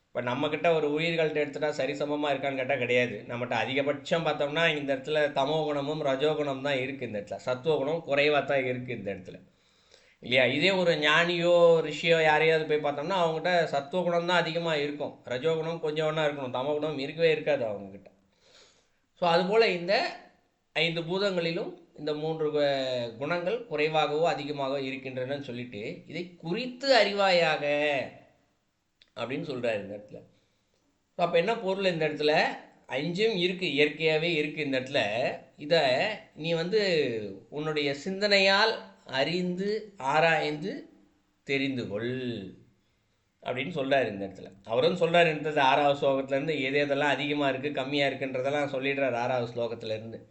இப்போ நம்மக்கிட்ட ஒரு உயிர்கள்ட்ட எடுத்துட்டா சரிசமமாக இருக்கான்னு கேட்டால் கிடையாது. நம்மகிட்ட அதிகபட்சம் பார்த்தோம்னா இந்த இடத்துல தமோ குணமும் ரஜோகுணம் தான் இருக்குது இந்த இடத்துல, சத்துவகுணம் குறைவாக தான் இருக்குது இந்த இடத்துல இல்லையா? இதே ஒரு ஞானியோ ரிஷியோ யாரையாவது போய் பார்த்தோம்னா அவங்ககிட்ட சத்துவகுணம் தான் அதிகமாக இருக்கும், ரஜோகுணம் கொஞ்சம் ஒன்றா இருக்கணும், தமோ குணம் இருக்கவே இருக்காது அவங்கக்கிட்ட. ஸோ அதுபோல் இந்த 5 பூதங்களிலும் இந்த 3 குணங்கள் குறைவாகவோ அதிகமாகவோ இருக்கின்றனன்னு சொல்லிட்டு இதை குறித்து அறிவாயாக அப்படின்னு சொல்கிறார் இந்த இடத்துல. ஸோ அப்போ என்ன பொருள் இந்த இடத்துல, 5ம் இருக்குது, இயற்கையாகவே இருக்குது இந்த இடத்துல. இதை நீ உன்னுடைய சிந்தனையால் அறிந்து ஆராய்ந்து தெரிந்து கொள் அப்படின்னு சொல்கிறார் இந்த இடத்துல. அவரும் சொல்கிறார் இந்த 6வது ஸ்லோகத்துலேருந்து எது எதெல்லாம் அதிகமாக இருக்குது கம்மியாக இருக்குன்றதெல்லாம் சொல்லிடுறார் 6வது ஸ்லோகத்துலேருந்து.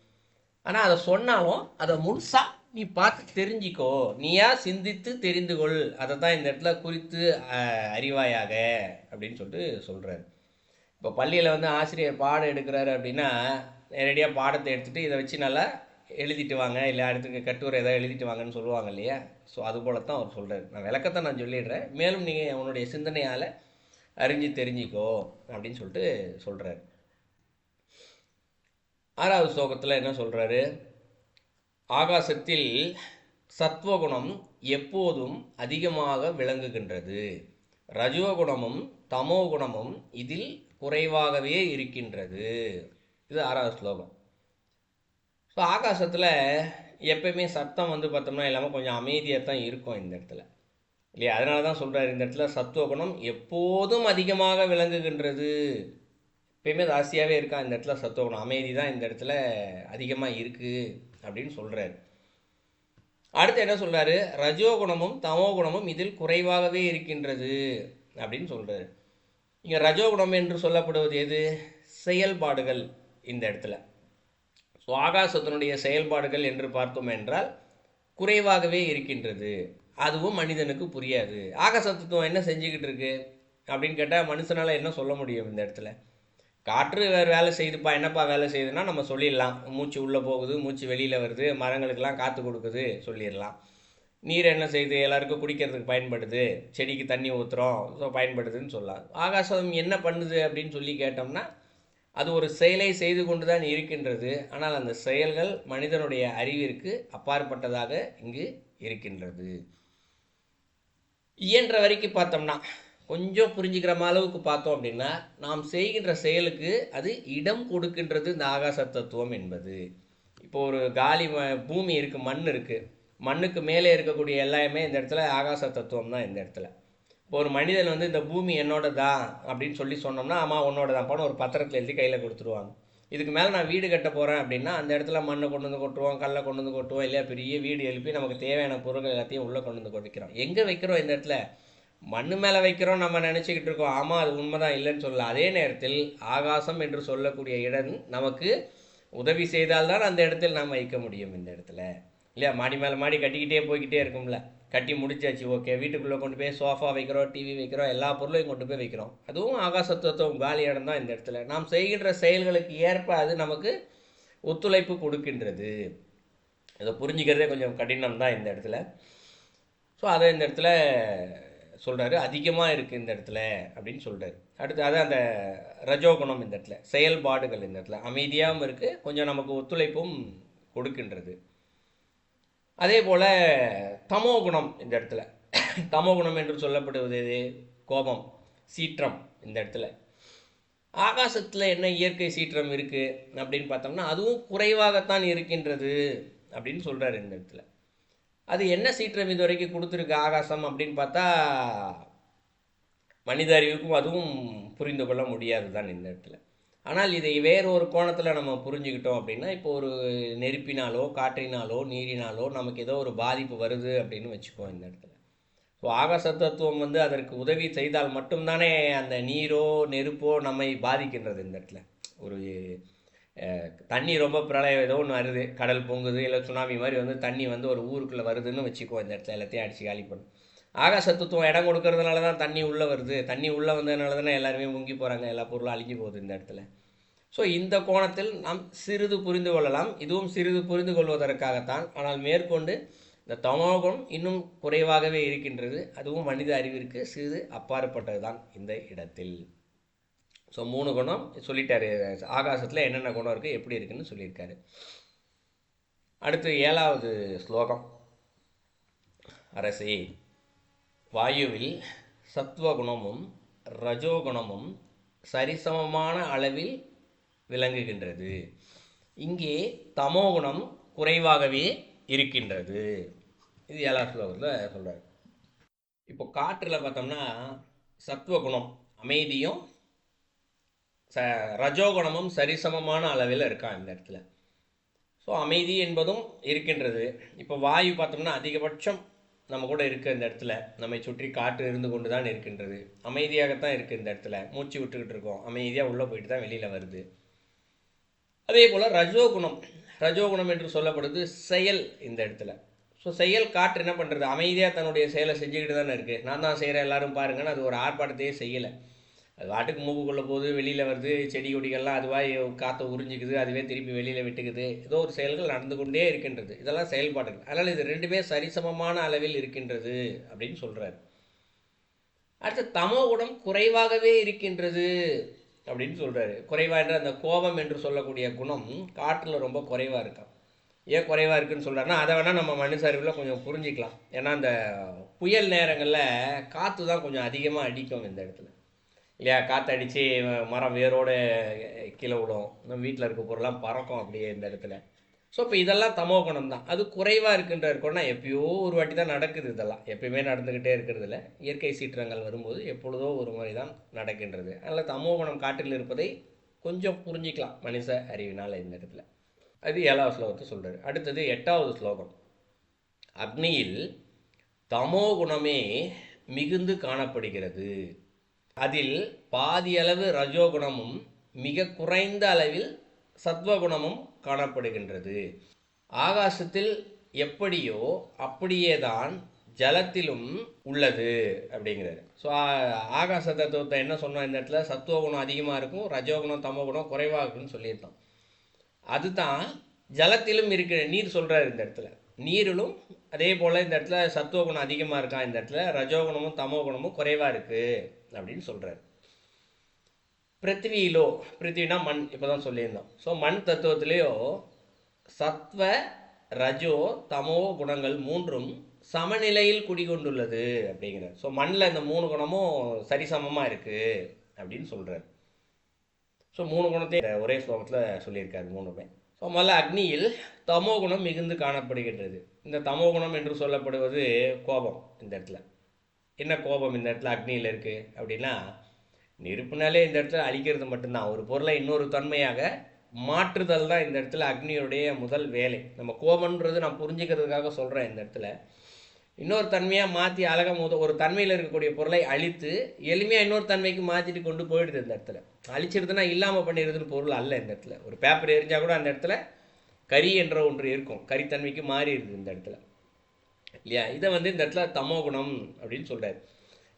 ஆனால் அதை சொன்னாலும் அதை முழுசாக நீ பார்த்து தெரிஞ்சிக்கோ, நீயா சிந்தித்து தெரிந்து கொள், அதை தான் இந்த இடத்துல குறித்து அறிவாயாக அப்படின்னு சொல்லிட்டு சொல்கிறார். இப்போ பள்ளியில் ஆசிரியர் பாடம் எடுக்கிறாரு அப்படின்னா நேரடியாக பாடத்தை எடுத்துகிட்டு இதை வச்சு நல்லா எழுதிட்டு வாங்க, இல்லை அடுத்துக்கு கட்டுரை ஏதாவது எழுதிட்டு வாங்கன்னு சொல்லுவாங்க இல்லையா? ஸோ அதுபோல தான் அவர் சொல்கிறார். நான் விளக்கத்தை நான் சொல்லிடுறேன், மேலும் நீங்கள் உன்னுடைய சிந்தனையால் அறிஞ்சு தெரிஞ்சிக்கோ அப்படின்னு சொல்லிட்டு சொல்கிறார். 6வது ஸ்லோகத்தில் என்ன சொல்கிறாரு, ஆகாசத்தில் சத்வகுணம் எப்போதும் அதிகமாக விளங்குகின்றது, ரஜோகுணமும் தமோகுணமும் இதில் குறைவாகவே இருக்கின்றது. இது 6வது ஸ்லோகம். ஸோ ஆகாசத்தில் எப்பயுமே சத்தம் பார்த்தோம்னா இல்லாமல் கொஞ்சம் அமைதியாக தான் இருக்கும் இந்த இடத்துல இல்லையா? அதனால தான் சொல்கிறார் இந்த இடத்துல சத்துவகுணம் எப்போதும் அதிகமாக விளங்குகின்றது, எப்பயுமே ஜாஸ்தியாகவே இருக்கா இந்த இடத்துல சத்துவகுணம், அமைதி தான் இந்த இடத்துல அதிகமாக இருக்குது அப்படின்னு சொல்கிறார். அடுத்து என்ன சொல்கிறாரு, ரஜோகுணமும் தமோகுணமும் இதில் குறைவாகவே இருக்கின்றது அப்படின்னு சொல்கிறாரு. இங்கே ரஜோகுணம் என்று சொல்லப்படுவது எது, செயல்பாடுகள் இந்த இடத்துல. ஸோ ஆகாசத்தினுடைய செயல்பாடுகள் என்று பார்த்தோம் என்றால் குறைவாகவே இருக்கின்றது, அதுவும் மனிதனுக்கு புரியாது. ஆகாச தத்துவம் என்ன செஞ்சுக்கிட்டு இருக்கு அப்படின்னு கேட்டால் மனுஷனால் என்ன சொல்ல முடியும் இந்த இடத்துல? காற்று வேறு வேலை செய்யுதுப்பா, என்னப்பா வேலை செய்யுதுன்னா நம்ம சொல்லிடலாம், மூச்சு உள்ளே போகுது மூச்சு வெளியில் வருது, மரங்களுக்கெல்லாம் காற்று கொடுக்குது சொல்லிடலாம். நீர் என்ன செய்யுது, எல்லாருக்கும் குடிக்கிறதுக்கு பயன்படுது, செடிக்கு தண்ணி ஊற்றுறோம் ஸோ பயன்படுதுன்னு சொல்லலாம். ஆகாசம் என்ன பண்ணுது அப்படின்னு சொல்லி கேட்டோம்னா அது ஒரு செயலை செய்து கொண்டு தான் இருக்கின்றது, ஆனால் அந்த செயல்கள் மனிதனுடைய அறிவிற்கு அப்பாற்பட்டதாக இங்கு இருக்கின்றது. இயன்ற வரைக்கும் பார்த்தோம்னா கொஞ்சம் புரிஞ்சுக்கிற அளவுக்கு பார்த்தோம் அப்படின்னா நாம் செய்கின்ற செயலுக்கு அது இடம் கொடுக்கின்றது இந்த ஆகாச தத்துவம் என்பது. இப்போ ஒரு காலி பூமி இருக்குது, மண் இருக்குது, மண்ணுக்கு மேலே இருக்கக்கூடிய எல்லாமே இந்த இடத்துல ஆகாச தத்துவம் தான் இந்த இடத்துல. இப்போ ஒரு மனிதன் இந்த பூமி என்னோட தான் அப்படின்னு சொல்லி சொன்னோம்னா ஆமாம் உன்னோட தான் போன ஒரு பத்திரத்தில் எழுதி கையில் கொடுத்துருவாங்க. இதுக்கு மேலே நான் வீடு கட்ட போகிறேன் அப்படின்னா அந்த இடத்துல மண்ணை கொண்டு வந்து கொட்டுவோம், கல்லை கொண்டு வந்து கொட்டுவோம், இல்லையா பெரிய வீடு எழுப்பி நமக்கு தேவையான பொருட்கள் எல்லாத்தையும் உள்ளே கொண்டு வந்து கொட்டிக்கிறோம். எங்கே வைக்கிறோம் இந்த இடத்துல, மண்ணு மேலே வைக்கிறோம் நம்ம நினச்சிக்கிட்டு இருக்கோம். ஆமாம் அது உண்மைதான், இல்லைன்னு சொல்லலாம். அதே நேரத்தில் ஆகாசம் என்று சொல்லக்கூடிய இடம் நமக்கு உதவி செய்தால்தான் அந்த இடத்தில் நாம் வைக்க முடியும் இந்த இடத்துல இல்லையா? மாடி மேலே மாடி கட்டிக்கிட்டே போய்கிட்டே இருக்கும்ல, கட்டி முடிச்சாச்சு ஓகே, வீட்டுக்குள்ளே கொண்டு போய் சோஃபா வைக்கிறோம், டிவி வைக்கிறோம், எல்லா பொருளையும் கொண்டு போய் வைக்கிறோம், அதுவும் ஆகாச தத்துவம் காலி இடம் தான் இந்த இடத்துல. நாம் செய்கின்ற செயல்களுக்கு ஏற்ப அது நமக்கு ஒத்துழைப்பு கொடுக்கின்றது. இதை புரிஞ்சுக்கிறதே கொஞ்சம் கடினம் தான் இந்த இடத்துல. ஸோ அதை இந்த இடத்துல சொல்கிறாரு, அதிகமாக இருக்குது இந்த இடத்துல அப்படின்னு சொல்கிறாரு. அடுத்து அது அந்த ரஜோகுணம் இந்த இடத்துல செயல்பாடுகள் இந்த இடத்துல அமைதியாகவும் இருக்குது, கொஞ்சம் நமக்கு ஒத்துழைப்பும் கொடுக்கின்றது. அதே போல் தமோகுணம் இந்த இடத்துல, தமோகுணம் என்று சொல்லப்படுவது எது, கோபம், சீற்றம் இந்த இடத்துல. ஆகாசத்தில் என்ன இயற்கை சீற்றம் இருக்குது அப்படின்னு பார்த்தோம்னா அதுவும் குறைவாகத்தான் இருக்கின்றது அப்படின்னு சொல்கிறார் இந்த இடத்துல. அது என்ன சீற்றம் இது வரைக்கும் கொடுத்துருக்கு ஆகாசம் அப்படின்னு பார்த்தா மனித அறிவுக்கும் அதுவும் புரிந்து கொள்ள முடியாது தான் இந்த இடத்துல. ஆனால் இதை வேறு ஒரு கோணத்தில் நம்ம புரிஞ்சுக்கிட்டோம் அப்படின்னா, இப்போ ஒரு நெருப்பினாலோ காற்றினாலோ நீரினாலோ நமக்கு ஏதோ ஒரு பாதிப்பு வருது அப்படின்னு வச்சுக்கோம் இந்த இடத்துல. ஸோ ஆகாச தத்துவம் அதற்கு உதவி செய்தால் மட்டும்தானே அந்த நீரோ நெருப்போ நம்மை பாதிக்கின்றது இந்த இடத்துல. ஒரு தண்ணி ரொம்ப பிரளயம் ஏதோ ஒன்று வருது, கடல் பொங்குது, இல்லை சுனாமி மாதிரி வந்து தண்ணி வந்து ஒரு ஊருக்குள்ளே வருதுன்னு வச்சுக்கோ, இந்த இடத்துல எல்லாத்தையும் அடித்து காலி பண்ணும். ஆகாச தத்துவம் இடம் கொடுக்கறதுனால தான் தண்ணி உள்ளே வருது, தண்ணி உள்ளே வந்ததுனால தானே எல்லாருமே முங்கி போகிறாங்க, எல்லா பொருளும் அழிஞ்சு போகுது இந்த இடத்துல. ஸோ இந்த கோணத்தில் நாம் சிறிது புரிந்து கொள்ளலாம். இதுவும் சிறிது புரிந்து கொள்வதற்காகத்தான். ஆனால் மேற்கொண்டு இந்த தமோகுணம் இன்னும் குறைவாகவே இருக்கின்றது. அதுவும் மனித அறிவிற்கு சிறிது அப்பாற்பட்டது தான் இந்த இடத்தில். ஸோ 3 குணம் சொல்லிட்டாரு. ஆகாசத்தில் என்னென்ன குணம் இருக்குது, எப்படி இருக்குன்னு சொல்லியிருக்காரு. அடுத்து 7வது ஸ்லோகம். அரசே, வாயுவில் சத்வகுணமும் ரஜோகுணமும் சரிசமமான அளவில் விளங்குகின்றது. இங்கே தமோகுணம் குறைவாகவே இருக்கின்றது. இது 7வது ஸ்லோகத்தில் சொல்கிறார். இப்போ காற்றில் பார்த்தோம்னா சத்வகுணம் அமைதியும் ரஜோகுணமும் சரிசமமான அளவில் இருக்கா இந்த இடத்துல. ஸோ அமைதி என்பதும் இருக்கின்றது. இப்போ வாயு பார்த்தோம்னா அதிகபட்சம் நம்ம கூட இருக்க இந்த இடத்துல, நம்மை சுற்றி காற்று இருந்து கொண்டு தான் இருக்கின்றது. அமைதியாகத்தான் இருக்குது இந்த இடத்துல, மூச்சு விட்டுக்கிட்டு இருக்கோம், அமைதியாக உள்ளே போயிட்டு தான் வெளியில் வருது. அதே போல் ரஜோகுணம் என்று சொல்லப்படுது செயல் இந்த இடத்துல. ஸோ செயல் காற்று என்ன பண்ணுறது, அமைதியாக தன்னுடைய செயலை செஞ்சுக்கிட்டு தானே இருக்குது. நான் தான் செய்கிறேன் எல்லாரும் பாருங்கன்னு அது ஒரு ஆர்ப்பாட்டத்தையே செய்யலை. அது வாட்டுக்கு மூக்குக்குள்ளே போகுது, வெளியில் வருது, செடி கொடிகள்லாம் அதுவாக காற்றை உறிஞ்சிக்குது, அதுவே திருப்பி வெளியில் விட்டுக்குது. ஏதோ ஒரு செயல்கள் நடந்து கொண்டே இருக்கின்றது. இதெல்லாம் செயல்பாடுகள். அதனால் இது ரெண்டுமே சரிசமமான அளவில் இருக்கின்றது அப்படின்னு சொல்கிறார். அடுத்து தமோகுணம் குறைவாகவே இருக்கின்றது அப்படின்னு சொல்கிறாரு. குறைவாக அந்த கோபம் என்று சொல்லக்கூடிய குணம் காற்றில் ரொம்ப குறைவாக இருக்கா. ஏன் குறைவாக இருக்குதுன்னு சொல்கிறாருன்னா, அதை வேணால் நம்ம மனுஷ அறிவில் கொஞ்சம் புரிஞ்சிக்கலாம். ஏன்னா அந்த புயல் நேரங்களில் காற்று தான் கொஞ்சம் அதிகமாக அடிக்கும் இந்த இடத்துல இல்லையா. காற்று அடித்து மரம் வேரோடு கீழே விடும், நம்ம வீட்டில் இருக்க பொருள்லாம் பறக்கும் அப்படியே இந்த இடத்துல. ஸோ இப்போ இதெல்லாம் தமோ குணம் தான். அது குறைவாக இருக்குன்ற இருக்கோன்னா எப்பயோ ஒரு வாட்டி தான் நடக்குது. இதெல்லாம் எப்பயுமே நடந்துக்கிட்டே இருக்கிறது இல்லை. இயற்கை சீற்றங்கள் வரும்போது எப்பொழுதோ ஒரு முறை தான் நடக்கின்றது. அதனால் தமோ குணம் காற்றில் இருப்பதை கொஞ்சம் புரிஞ்சிக்கலாம் மனுஷ அறிவினால் இந்த இடத்துல. அது 7வது ஸ்லோகத்தை சொல்கிறார். அடுத்தது 8வது ஸ்லோகம். அக்னியில் தமோ குணமே மிகுந்து காணப்படுகிறது. அதில் பாதியளவு ரஜோகுணமும் மிக குறைந்த அளவில் சத்வகுணமும் காணப்படுகின்றது. ஆகாசத்தில் எப்படியோ அப்படியே தான் ஜலத்திலும் உள்ளது அப்படிங்கிறாரு. ஸோ ஆகாச தத்துவத்தை என்ன சொன்னோம் இந்த இடத்துல, சத்துவகுணம் அதிகமாக இருக்கும், ரஜோகுணம் தமோகுணம் குறைவாக இருக்குன்னு சொல்லியிருந்தோம். அதுதான் ஜலத்திலும் இருக்கிற நீர் சொல்கிறார் இந்த இடத்துல. நீரிலும் அதே போல் இந்த இடத்துல சத்துவகுணம் அதிகமாக இருக்கா, இந்த இடத்துல ரஜோகுணமும் தமோகுணமும் குறைவாக இருக்குது அப்படின்னு சொல்கிறார். பிருத்திவினா மண், இப்போ தான் சொல்லியிருந்தோம். ஸோ மண் தத்துவத்திலேயோ சத்வ ரஜோ தமோ குணங்கள் 3ம் சமநிலையில் குடிகொண்டுள்ளது அப்படிங்கிறார். ஸோ மண்ணில் இந்த 3 குணமும் சரிசமமாக இருக்குது அப்படின்னு சொல்கிறார். ஸோ 3 குணத்தையும் ஒரே ஸ்லோகத்தில் சொல்லியிருக்காரு 3மே. ஸோ முதல்ல அக்னியில் தமோ குணம் மிகுந்து காணப்படுகின்றது. இந்த தமோ குணம் என்று சொல்லப்படுவது கோபம். இந்த இடத்துல என்ன கோபம் இந்த இடத்துல அக்னியில் இருக்குது அப்படின்னா, நெருப்புனாலே இந்த இடத்துல அழிக்கிறது மட்டும்தான். ஒரு பொருளை இன்னொரு தன்மையாக மாற்றுதல் தான் இந்த இடத்துல அக்னியுடைய முதல் வேலை. நம்ம கோபம்ன்றது நான் புரிஞ்சுக்கிறதுக்காக சொல்கிறேன். இந்த இடத்துல இன்னொரு தன்மையாக மாற்றி அழகாக ஒரு தன்மையில் இருக்கக்கூடிய பொருளை அழித்து எளிமையாக இன்னொரு தன்மைக்கு மாற்றிட்டு கொண்டு போயிடுது. இந்த இடத்துல அழிச்சிடுதுன்னா இல்லாமல் பண்ணிடுறதுன்னு பொருள் அல்ல. இந்த இடத்துல ஒரு பேப்பர் எரிஞ்சால் கூட அந்த இடத்துல கரி என்ற ஒன்று இருக்கும், கரித்தன்மைக்கு மாறிடுது இந்த இடத்துல இல்லையா. இதை வந்து இந்த இடத்துல தமோ குணம் அப்படின்னு சொல்கிறார்.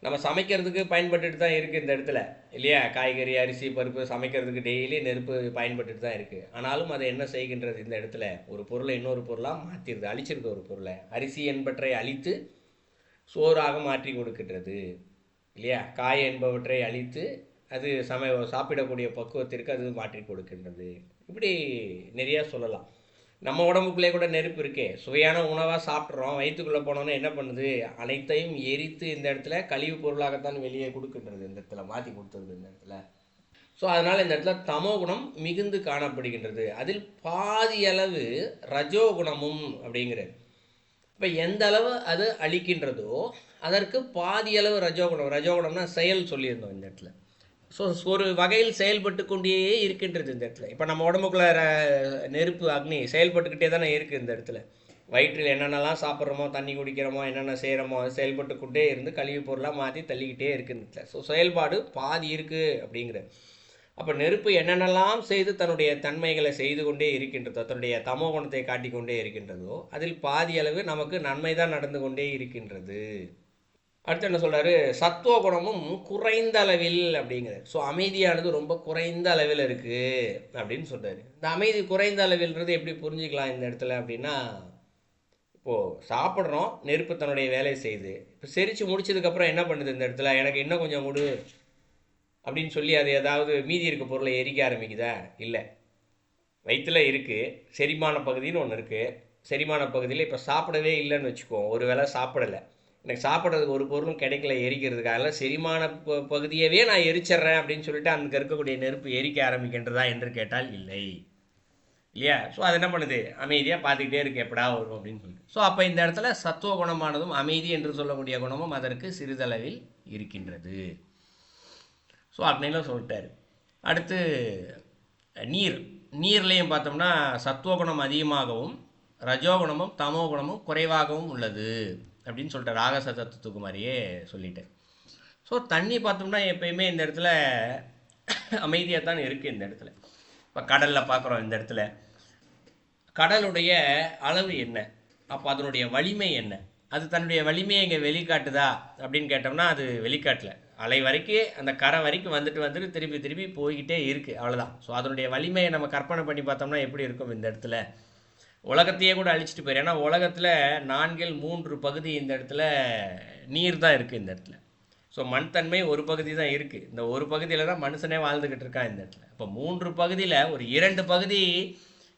நம்ம சமைக்கிறதுக்கு பயன்பட்டுட்டு தான் இருக்குது இந்த இடத்துல இல்லையா. காய்கறி அரிசி பருப்பு சமைக்கிறதுக்கு டெய்லி நெருப்பு பயன்பட்டுட்டு தான் இருக்குது. ஆனாலும் அதை என்ன செய்கின்றது இந்த இடத்துல, ஒரு பொருளை இன்னொரு பொருளாக மாற்றிடுது, அழிச்சிருது. ஒரு பொருளை அரிசி என்பவற்றை அழித்து சோறாக மாற்றி கொடுக்கின்றது இல்லையா. காய் என்பவற்றை அழித்து அது சாப்பிடக்கூடிய பக்குவத்திற்கு அது மாற்றி கொடுக்கின்றது. இப்படி நிறையா சொல்லலாம். நம்ம உடம்புக்குள்ளே கூட நெருப்பு இருக்கே, சுவையான உணவாக சாப்பிட்றோம், வயிற்றுக்குள்ளே போனோன்னா என்ன பண்ணுது, அனைத்தையும் எரித்து இந்த இடத்துல கழிவு பொருளாகத்தான் வெளியே கொடுக்கின்றது. இந்த இடத்துல மாற்றி கொடுத்துருது இந்த இடத்துல. ஸோ அதனால் இந்த இடத்துல தமோ குணம் மிகுந்து காணப்படுகின்றது. அதில் பாதி அளவு ரஜோகுணமும் அப்படிங்கிறது. இப்போ எந்த அளவு அது அழிக்கின்றதோ அதற்கு பாதி அளவு ரஜோகுணம்னா செயல் சொல்லியிருந்தோம் இந்த இடத்துல. ஸோ ஒரு வகையில் செயல்பட்டு கொண்டே இருக்கின்றது இந்த இடத்துல. இப்போ நம்ம உடம்புக்குள்ள நெருப்பு அக்னி செயல்பட்டுக்கிட்டே தானே இருக்குது இந்த இடத்துல. வயிற்றில் என்னென்னலாம் சாப்பிட்றோமோ, தண்ணி குடிக்கிறோமோ, என்னென்ன செய்கிறோமோ அது செயல்பட்டு கொண்டே இருந்து கழிவு பொருளாக மாற்றி தள்ளிக்கிட்டே இருக்குது இந்த இடத்துல. ஸோ செயல்பாடு பாதி இருக்குது அப்படிங்கிற அப்போ நெருப்பு என்னென்னலாம் செய்து தன்னுடைய தன்மைகளை செய்து கொண்டே இருக்கின்றதோ, தன்னுடைய தமோ குணத்தை காட்டிக்கொண்டே இருக்கின்றதோ, அதில் பாதி அளவு நமக்கு நன்மை தான் நடந்து கொண்டே இருக்கின்றது. அடுத்து என்ன சொல்கிறாரு, சத்துவ குணமும் குறைந்த அளவில் அப்படிங்கிறார். ஸோ அமைதியானது ரொம்ப குறைந்த அளவில் இருக்குது அப்படின்னு சொல்கிறாரு. இந்த அமைதி குறைந்த அளவில்ன்றது எப்படி புரிஞ்சுக்கலாம் இந்த இடத்துல அப்படின்னா, இப்போது சாப்பிட்றோம், நெருப்பு தன்னுடைய வேலையை செய்யுது. இப்போ செரித்து முடிச்சதுக்கப்புறம் என்ன பண்ணுது இந்த இடத்துல, எனக்கு இன்னும் கொஞ்சம் கொடு அப்படின்னு சொல்லி அது ஏதாவது மீதி இருக்க பொருளை எரிக்க ஆரம்பிக்குதா? இல்லை. வயிற்றில் இருக்குது, செரிமான பகுதின்னு ஒன்று இருக்குது. செரிமான பகுதியில் இப்போ சாப்பிடவே இல்லைன்னு வச்சுக்குவோம், ஒரு வேளை சாப்பிடலை, எனக்கு சாப்பிட்றதுக்கு ஒரு பொருளும் கிடைக்கல எரிக்கிறதுக்காக, செரிமான பகுதியவே நான் எரிச்சிட்றேன் அப்படின்னு சொல்லிட்டு அங்கே இருக்கக்கூடிய நெருப்பு எரிக்க ஆரம்பிக்கின்றதா என்று கேட்டால் இல்லை, இல்லையா? ஸோ அது என்ன பண்ணுது, அமைதியாக பார்த்துக்கிட்டே இருக்கு, எப்படா வரும் அப்படின்னு சொல்லிட்டு. ஸோ அப்போ இந்த இடத்துல சத்துவ குணமானதும் அமைதி என்று சொல்லக்கூடிய குணமும் அதற்கு சிறிதளவில் இருக்கின்றது. ஸோ அப்படின்லாம் சொல்லிட்டார். அடுத்து நீர்லேயும் பார்த்தோம்னா சத்துவகுணம் அதிகமாகவும் ரஜோகுணமும் தமோகுணமும் குறைவாகவும் உள்ளது அப்படின்னு சொல்லிட்டார். ஆகாச தத்துவத்துக்கு மாதிரியே சொல்லிட்டேன். ஸோ தண்ணி பார்த்தோம்னா எப்பயுமே இந்த இடத்துல அமைதியாக தான் இருக்குது. இந்த இடத்துல இப்போ கடலில் பார்க்குறோம், இந்த இடத்துல கடலுடைய அளவு என்ன, அப்போ அதனுடைய வலிமை என்ன, அது தன்னுடைய வலிமையை இங்கே வெளிக்காட்டுதா அப்படின்னு கேட்டோம்னா அது வெளிக்காட்டல. அலை வரைக்கும் அந்த கரை வரைக்கும் வந்துட்டு திருப்பி திருப்பி போய்கிட்டே இருக்குது, அவ்வளோதான். ஸோ அதனுடைய வலிமையை நம்ம கற்பனை பண்ணி பார்த்தோம்னா எப்படி இருக்கும் இந்த இடத்துல, உலகத்தையே கூட அழிச்சிட்டு போயிடும். ஏன்னா உலகத்தில் 4/3 பகுதி இந்த இடத்துல நீர் தான் இருக்குது இந்த இடத்துல. ஸோ மண் தன்மை ஒரு பகுதி தான் இருக்குது, இந்த ஒரு பகுதியில் தான் மனுஷனே வாழ்ந்துக்கிட்டு இருக்கான் இந்த இடத்துல. இப்போ 3 பகுதியில் ஒரு 2 பகுதி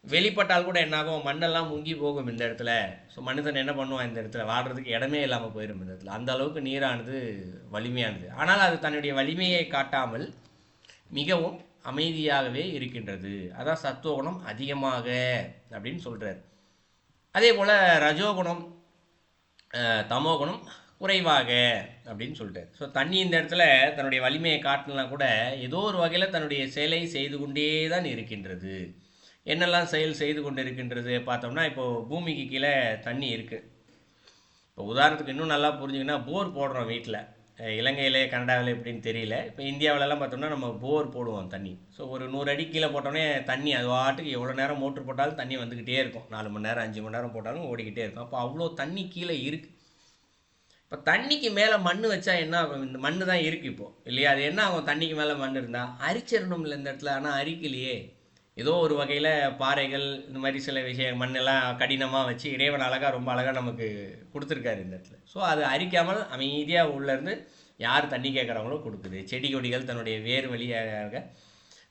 வெளிப்பட்டால் கூட என்னாகும், மண்ணெல்லாம் முங்கி போகும் இந்த இடத்துல. ஸோ மனிதன் என்ன பண்ணுவான், இந்த இடத்துல வாழ்கிறதுக்கு இடமே இல்லாமல் போயிடும் இந்த இடத்துல. அந்த அளவுக்கு நீரானது வலிமையானது. ஆனால் அது தன்னுடைய வலிமையை காட்டாமல் மிகவும் அமைதியாகவே இருக்கின்றது. அதான் சத்துவகுணம் அதிகமாக அப்படின்னு சொல்கிறார். அதே போல் ரஜோகுணம் தமோகுணம் குறைவாக அப்படின்னு சொல்லிட்டார். ஸோ தண்ணி இந்த இடத்துல தன்னுடைய வலிமையை காட்டலாம் கூட ஏதோ ஒரு வகையில் தன்னுடைய செயலை செய்து கொண்டே தான் இருக்கின்றது. என்னெல்லாம் செயல் செய்து கொண்டு இருக்கின்றது பார்த்தோம்னா, இப்போது பூமிக்கு கீழே தண்ணி இருக்குது. இப்போ உதாரணத்துக்கு இன்னும் நல்லா புரிஞ்சுங்கன்னா, போர் போடுறோம் வீட்டில். இலங்கையில் கனடாவில் எப்படின்னு தெரியல, இப்போ இந்தியாவிலலாம் பார்த்தோம்னா நம்ம போர் போடுவோம் தண்ணி. ஸோ ஒரு 100 அடி கீழே போட்டோன்னே தண்ணி அது வாட்டுக்கு எவ்வளோ நேரம் மோட்ரு போட்டாலும் தண்ணி வந்துக்கிட்டே இருக்கும். 4 மணி நேரம் 5 மணி நேரம் போட்டாலும் ஓடிக்கிட்டே இருக்கும். அப்போ அவ்வளோ தண்ணி கீழே இருக்குது. இப்போ தண்ணிக்கு மேலே மண் வச்சா என்ன ஆகும், இந்த மண் தான் இருக்குது இப்போது, இல்லையா? அது என்ன ஆகும், தண்ணிக்கு மேலே மண் இருந்தால் அரிச்சிடணும் இல்லை இந்த இடத்துல. ஆனால் அரிக்கலையே, ஏதோ ஒரு வகையில் பாறைகள் இந்த மாதிரி சில விஷயம் மண்ணெல்லாம் கடினமாக வச்சு இறைவன் அழகாக ரொம்ப அழகாக நமக்கு கொடுத்துருக்காரு இந்த இடத்துல. ஸோ அது அரிக்காமல் அமைதியாக உள்ளேருந்து யார் தண்ணி கேட்குறாங்களோ கொடுக்குது. செடி கொடிகள் தன்னுடைய வேர் வழியாக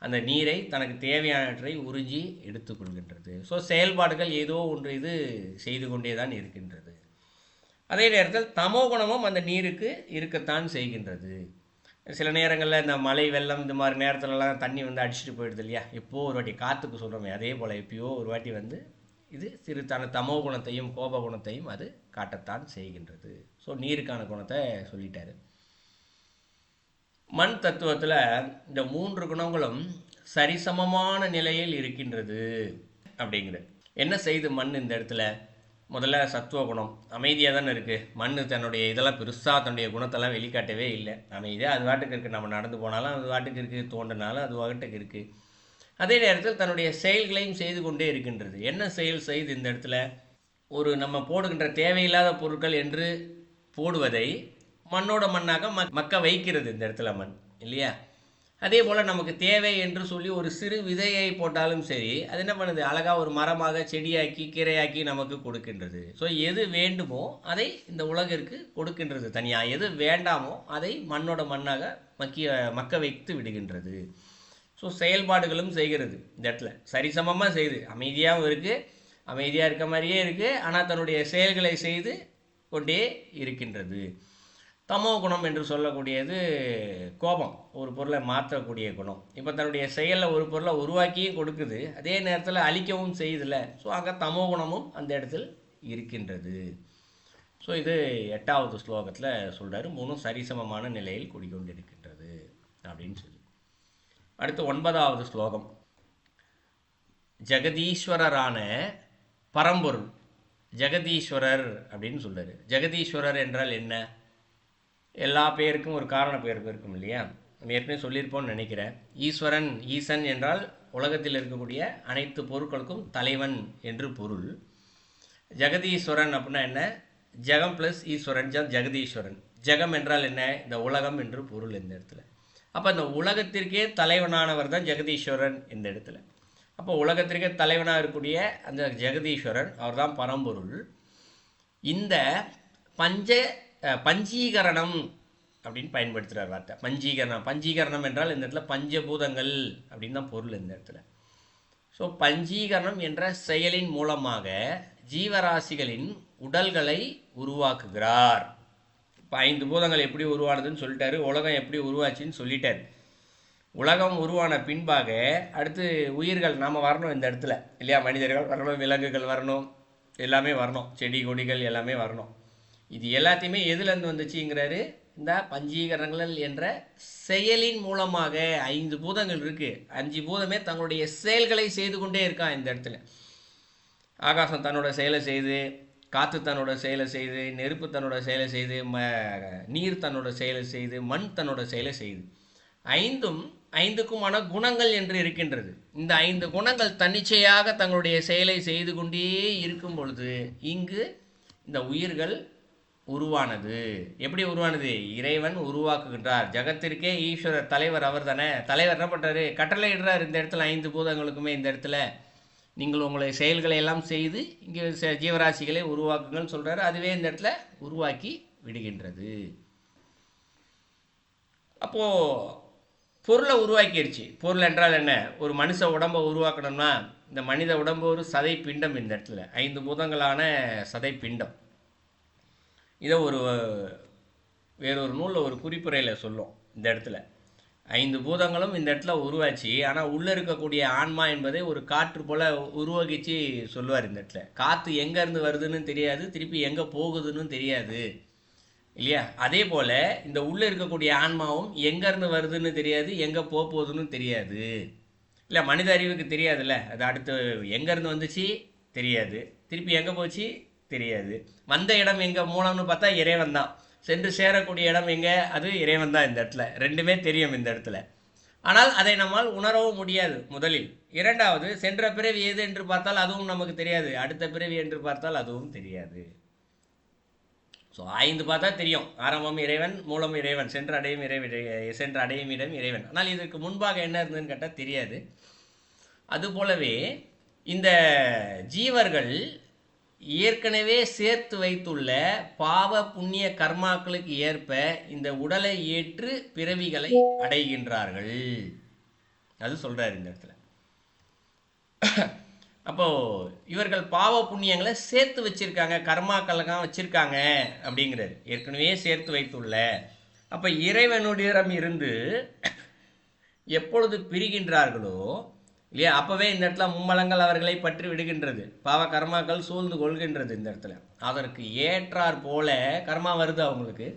அந்த நீரை தனக்கு தேவையானவற்றை உறிஞ்சி எடுத்துக்கொள்கின்றது. ஸோ செயல்பாடுகள் ஏதோ ஒன்று இது செய்து கொண்டே தான் இருக்கின்றது. அதே நேரத்தில் தமோகுணமும் அந்த நீருக்கு இருக்கத்தான் செய்கின்றது. சில நேரங்களில் இந்த மழை வெள்ளம் இந்த மாதிரி நேரத்துலலாம் தண்ணி வந்து அடிச்சுட்டு போயிடுது இல்லையா? எப்போது ஒரு வாட்டி காற்றுக்கு சொல்கிறோமே, அதே போல் எப்பயோ ஒரு வாட்டி வந்து இது சிறு தமோ குணத்தையும் கோப குணத்தையும் அது காட்டத்தான் செய்கின்றது. ஸோ நீருக்கான குணத்தை சொல்லிட்டாரு. மண் தத்துவத்தில் இந்த 3 குணங்களும் சரிசமமான நிலையில் இருக்கின்றது அப்படிங்கிறது. என்ன செய்து மண் இந்த இடத்துல, முதல்ல சத்துவ குணம் அமைதியாக தானே இருக்குது. மண் தன்னுடைய இதெல்லாம் பெருசாக தன்னுடைய குணத்தெல்லாம் வெளிக்காட்டவே இல்லை, அமைதியாக அது வாட்டுக்கு இருக்குது. நம்ம நடந்து போனாலும் அது வாட்டுக்கு இருக்குது, தோண்டினாலும் அது வாட்டுக்கு இருக்குது. அதே நேரத்தில் தன்னுடைய செயல்களையும் செய்து கொண்டே இருக்கின்றது. என்ன செயல் செய்து இந்த இடத்துல, ஒரு நம்ம போடுகின்ற தேவையில்லாத பொருட்கள் என்று போடுவதை மண்ணோட மண்ணாக மக்க வைக்கிறது இந்த இடத்துல மண், இல்லையா? அதே போல் நமக்கு தேவை என்று சொல்லி ஒரு சிறு விதையை போட்டாலும் சரி, அது என்ன பண்ணுது, அழகாக ஒரு மரமாக செடியாக்கி கீரையாக்கி நமக்கு கொடுக்கின்றது. ஸோ எது வேண்டுமோ அதை இந்த உலகிற்கு கொடுக்கின்றது தனியாக, எது வேண்டாமோ அதை மண்ணோட மண்ணாக மக்க வைத்து விடுகின்றது. ஸோ செயல்பாடுகளும் செய்கிறது இந்த இடத்துல, சரிசமமாக செய்யுது. அமைதியாகவும் இருக்குது, அமைதியாக இருக்க மாதிரியே இருக்குது, ஆனால் தன்னுடைய செயல்களை செய்து கொண்டே இருக்கின்றது. தமோ குணம் என்று சொல்லக்கூடியது கோபம், ஒரு பொருளை மாற்றக்கூடிய குணம். இப்போ தன்னுடைய செயலில் ஒரு பொருளை உருவாக்கியும் கொடுக்குது, அதே நேரத்தில் அழிக்கவும் செய்யுதில்ல. ஸோ அங்கே தமோ குணமும் அந்த இடத்தில் இருக்கின்றது. ஸோ இது 8வது ஸ்லோகத்தில் சொல்கிறாரு, 3 சரிசமமான நிலையில் குடிக்கொண்டிருக்கின்றது அப்படின்னு சொல்லி. அடுத்து 9வது ஸ்லோகம். ஜெகதீஸ்வரரான பரம்பொருள், ஜெகதீஸ்வரர் அப்படின்னு சொல்கிறாரு. ஜெகதீஸ்வரர் என்றால் என்ன? எல்லா பேருக்கும் ஒரு காரண பேர் இருக்கும் இல்லையா? நம்ம ஏற்கனவே சொல்லியிருப்போம்னு நினைக்கிறேன். ஈஸ்வரன், ஈசன் என்றால் உலகத்தில் இருக்கக்கூடிய அனைத்து பொருட்களுக்கும் தலைவன் என்று பொருள். ஜெகதீஸ்வரன் அப்படின்னா என்ன? ஜெகம் ப்ளஸ் ஈஸ்வரன் ஜெகதீஸ்வரன். ஜெகம் என்றால் என்ன? இந்த உலகம் என்று பொருள் இந்த இடத்துல. அப்போ இந்த உலகத்திற்கே தலைவனானவர் தான் ஜெகதீஸ்வரன் இந்த இடத்துல. அப்போ உலகத்திற்கே தலைவனாக இருக்கக்கூடிய அந்த ஜெகதீஸ்வரன் அவர் தான் பரம்பொருள். இந்த பஞ்சீகரணம் அப்படின்னு பயன்படுத்துகிறார் வார்த்தை. பஞ்சீகரணம் என்றால் இந்த இடத்துல பஞ்சபூதங்கள் அப்படின்னு தான் பொருள் இந்த இடத்துல. ஸோ பஞ்சீகரணம் என்ற செயலின் மூலமாக ஜீவராசிகளின் உடல்களை உருவாக்குகிறார். இப்போ 5 பூதங்கள் எப்படி உருவானதுன்னு சொல்லிட்டாரு, உலகம் எப்படி உருவாச்சுன்னு சொல்லிட்டார். உலகம் உருவான பின்பாக அடுத்து உயிர்கள் நாம் வரணும் இந்த இடத்துல இல்லையா? மனிதர்கள் வரணும், விலங்குகள் வரணும், எல்லாமே வரணும், செடி கொடிகள் எல்லாமே வரணும். இது எல்லாத்தையுமே எதுலேருந்து வந்துச்சுங்கிறாரு? இந்த பஞ்சீகரணங்கள் என்ற செயலின் மூலமாக. 5 பூதங்கள் இருக்குது, 5 பூதமே தங்களுடைய செயல்களை செய்து கொண்டே இருக்கான் இந்த இடத்துல. ஆகாசம் தன்னோட செயலை செய்து, காற்று தன்னோட செயலை செய்து, நெருப்பு தன்னோட செயலை செய்து, நீர் தன்னோட செயலை செய்து, மண் தன்னோட செயலை செய்து. 5க்குமான குணங்கள் என்று இருக்கின்றது. இந்த 5 குணங்கள் தன்னிச்சையாக தங்களுடைய செயலை செய்து கொண்டே இருக்கும் பொழுது இங்கு இந்த உயிர்கள் உருவானது. எப்படி உருவானது? இறைவன் உருவாக்குகின்றார். ஜகத்திற்கே ஈஸ்வரர், தலைவர் அவர் தானே. தலைவர் என்ன பண்ணுறாரு? கட்டளை இடுறார் இந்த இடத்துல 5 பூதங்களுக்குமே. இந்த இடத்துல நீங்கள் உங்களுடைய செயல்களை எல்லாம் செய்து இங்கே ஜீவராசிகளை உருவாக்குங்கள்னு சொல்கிறாரு. அதுவே இந்த இடத்துல உருவாக்கி விடுகின்றது. அப்போது பொருளை உருவாக்கிடுச்சு. பொருள் என்றால் என்ன? ஒரு மனுஷ உடம்பை உருவாக்கணும்னா இந்த மனித உடம்பு ஒரு சதை பிண்டம் இந்த இடத்துல, 5 பூதங்களான சதை பிண்டம். இதை வேறொரு நூலில் ஒரு குறிப்புரையில் சொல்லும் இந்த இடத்துல. 5 பூதங்களும் இந்த இடத்துல உருவாச்சு. ஆனால் உள்ளே இருக்கக்கூடிய ஆன்மா என்பதை ஒரு காற்று போல் உருவாக்கிச்சு சொல்லுவார் இந்த இடத்துல. காற்று எங்கேருந்து வருதுன்னு தெரியாது, திருப்பி எங்கே போகுதுன்னு தெரியாது இல்லையா? அதே போல் இந்த உள்ளே இருக்கக்கூடிய ஆன்மாவும் எங்கேருந்து வருதுன்னு தெரியாது, எங்கே போகுதுன்னு தெரியாது இல்லை. மனித அறிவுக்கு தெரியாதுல்ல. அது அடுத்து எங்கேருந்து வந்துச்சு தெரியாது, திருப்பி எங்கே போச்சு தெரியாது. வந்த இடம் எங்கே மூலம்னு பார்த்தா இறைவன் தான். சென்று சேரக்கூடிய இடம் எங்கே? அது இறைவன் தான் இந்த இடத்துல. ரெண்டுமே தெரியும் இந்த இடத்துல. ஆனால் அதை நம்மால் உணரவும் முடியாது முதலில். இரண்டாவது, சென்ற பிறவி எது என்று பார்த்தால் அதுவும் நமக்கு தெரியாது, அடுத்த பிறவி என்று பார்த்தால் அதுவும் தெரியாது. ஸோ 5 பார்த்தா தெரியும். ஆரம்பம் இறைவன், மூலம் இறைவன், சென்று அடையும் இடம் இறைவன். ஆனால் இதற்கு முன்பாக என்ன இருந்ததுன்னு கேட்டால் தெரியாது. அதுபோலவே இந்த ஜீவர்கள் ஏற்கனவே சேர்த்து வைத்துள்ள பாவ புண்ணிய கர்மாக்களுக்கு ஏற்ப இந்த உடலை ஏற்று பிறவிகளை அடைகின்றார்கள். அது சொல்கிறார் இந்த இடத்துல. அப்போது இவர்கள் பாவ புண்ணியங்களை சேர்த்து வச்சுருக்காங்க, கர்மாக்கள்லாம் வச்சுருக்காங்க அப்படிங்கிறார். ஏற்கனவே சேர்த்து வைத்துள்ள. அப்போ இறைவனுடையிடம் இருந்து எப்பொழுது பிரிகின்றார்களோ இல்லையா, அப்போவே இந்த இடத்துல மும்மலங்கள் அவர்களை பற்றி விடுகின்றது. பாவ கர்மாக்கள் சூழ்ந்து கொள்கின்றது இந்த இடத்துல. அதற்கு ஏற்றார் போல கர்மா வருது அவங்களுக்கு.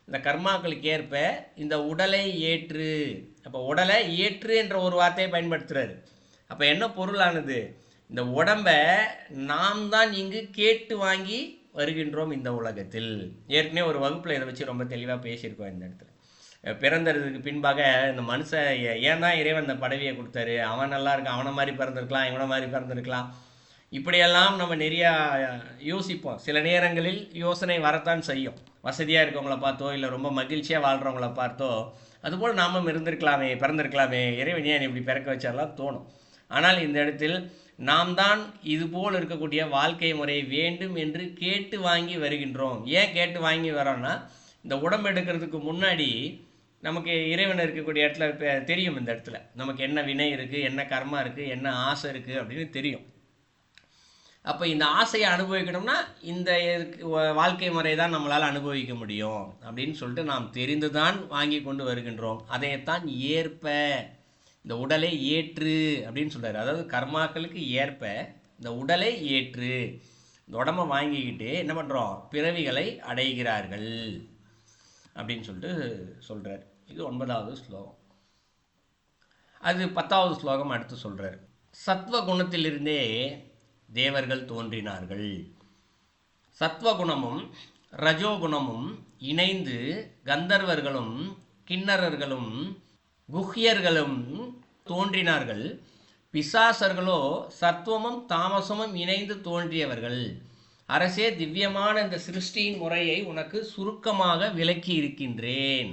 இந்த கர்மாக்களுக்கு ஏற்ப இந்த உடலை ஏற்று. அப்போ உடலை ஏற்று என்ற ஒரு வார்த்தையை பயன்படுத்துகிறாரு. அப்போ என்ன பொருளானது? இந்த உடம்பை நாம் தான் இங்கு கேட்டு வாங்கி வருகின்றோம் இந்த உலகத்தில். ஏற்கனவே ஒரு வகுப்பில் இதை வச்சு ரொம்ப தெளிவாக பேசியிருக்கோம் இந்த இடத்துல. பிறந்ததுக்கு பின்பாக இந்த மனுஷன் ஏன் தான் இறைவன் இந்த பதவியை கொடுத்தாரு? அவன் நல்லா இருக்கான், அவனை மாதிரி பிறந்திருக்கலாம், இவனை மாதிரி பிறந்திருக்கலாம், இப்படியெல்லாம் நம்ம நிறையா யோசிப்போம். சில நேரங்களில் யோசனை வரத்தான் செய்யும். வசதியாக இருக்கவங்கள பார்த்தோ இல்லை ரொம்ப மகிழ்ச்சியாக வாழ்கிறவங்கள பார்த்தோ அதுபோல் நாமும் இருந்திருக்கலாமே, பிறந்திருக்கலாமே, இறைவன் ஏன் இப்படி பிறக்க வச்சாலாம் தோணும். ஆனால் இந்த இடத்தில் நாம் தான் இதுபோல் இருக்கக்கூடிய வாழ்க்கை முறை வேண்டும் என்று கேட்டு வாங்கி வருகின்றோம். ஏன் கேட்டு வாங்கி வரோன்னா, இந்த உடம்பு எடுக்கிறதுக்கு முன்னாடி நமக்கு இறைவன் இருக்கக்கூடிய இடத்துல தெரியும். இந்த இடத்துல நமக்கு என்ன வினை இருக்குது, என்ன கர்மா இருக்குது, என்ன ஆசை இருக்குது அப்படின்னு தெரியும். அப்போ இந்த ஆசையை அனுபவிக்கணும்னா இந்த வாழ்க்கை முறை தான் நம்மளால் அனுபவிக்க முடியும் அப்படின்னு சொல்லிட்டு நாம் தெரிந்து தான் வாங்கி கொண்டு வருகின்றோம். அதைத்தான் ஏற்ப இந்த உடலை ஏற்று அப்படின்னு சொல்கிறார். அதாவது கர்மாக்களுக்கு ஏற்ப இந்த உடலை ஏற்று இந்த உடம்பை வாங்கிக்கிட்டு என்ன பண்ணுறோம்? பிறவிகளை அடைகிறார்கள் அப்படின்னு சொல்லிட்டு சொல்கிறார். இது 9வது ஸ்லோகம். அது 10வது ஸ்லோகம் அடுத்து சொல்கிறார். சத்வ குணத்திலிருந்தே தேவர்கள் தோன்றினார்கள். சத்வகுணமும் ரஜோகுணமும் இணைந்து கந்தர்வர்களும் கிண்ணறர்களும் குஹ்யர்களும் தோன்றினார்கள், பிசாசர்களோ சத்துவமும் தாமசமும் இணைந்து தோன்றியவர்கள். அரசே, திவ்யமான இந்த சிருஷ்டியின் முறையை உனக்கு சுருக்கமாக விளக்கி இருக்கின்றேன்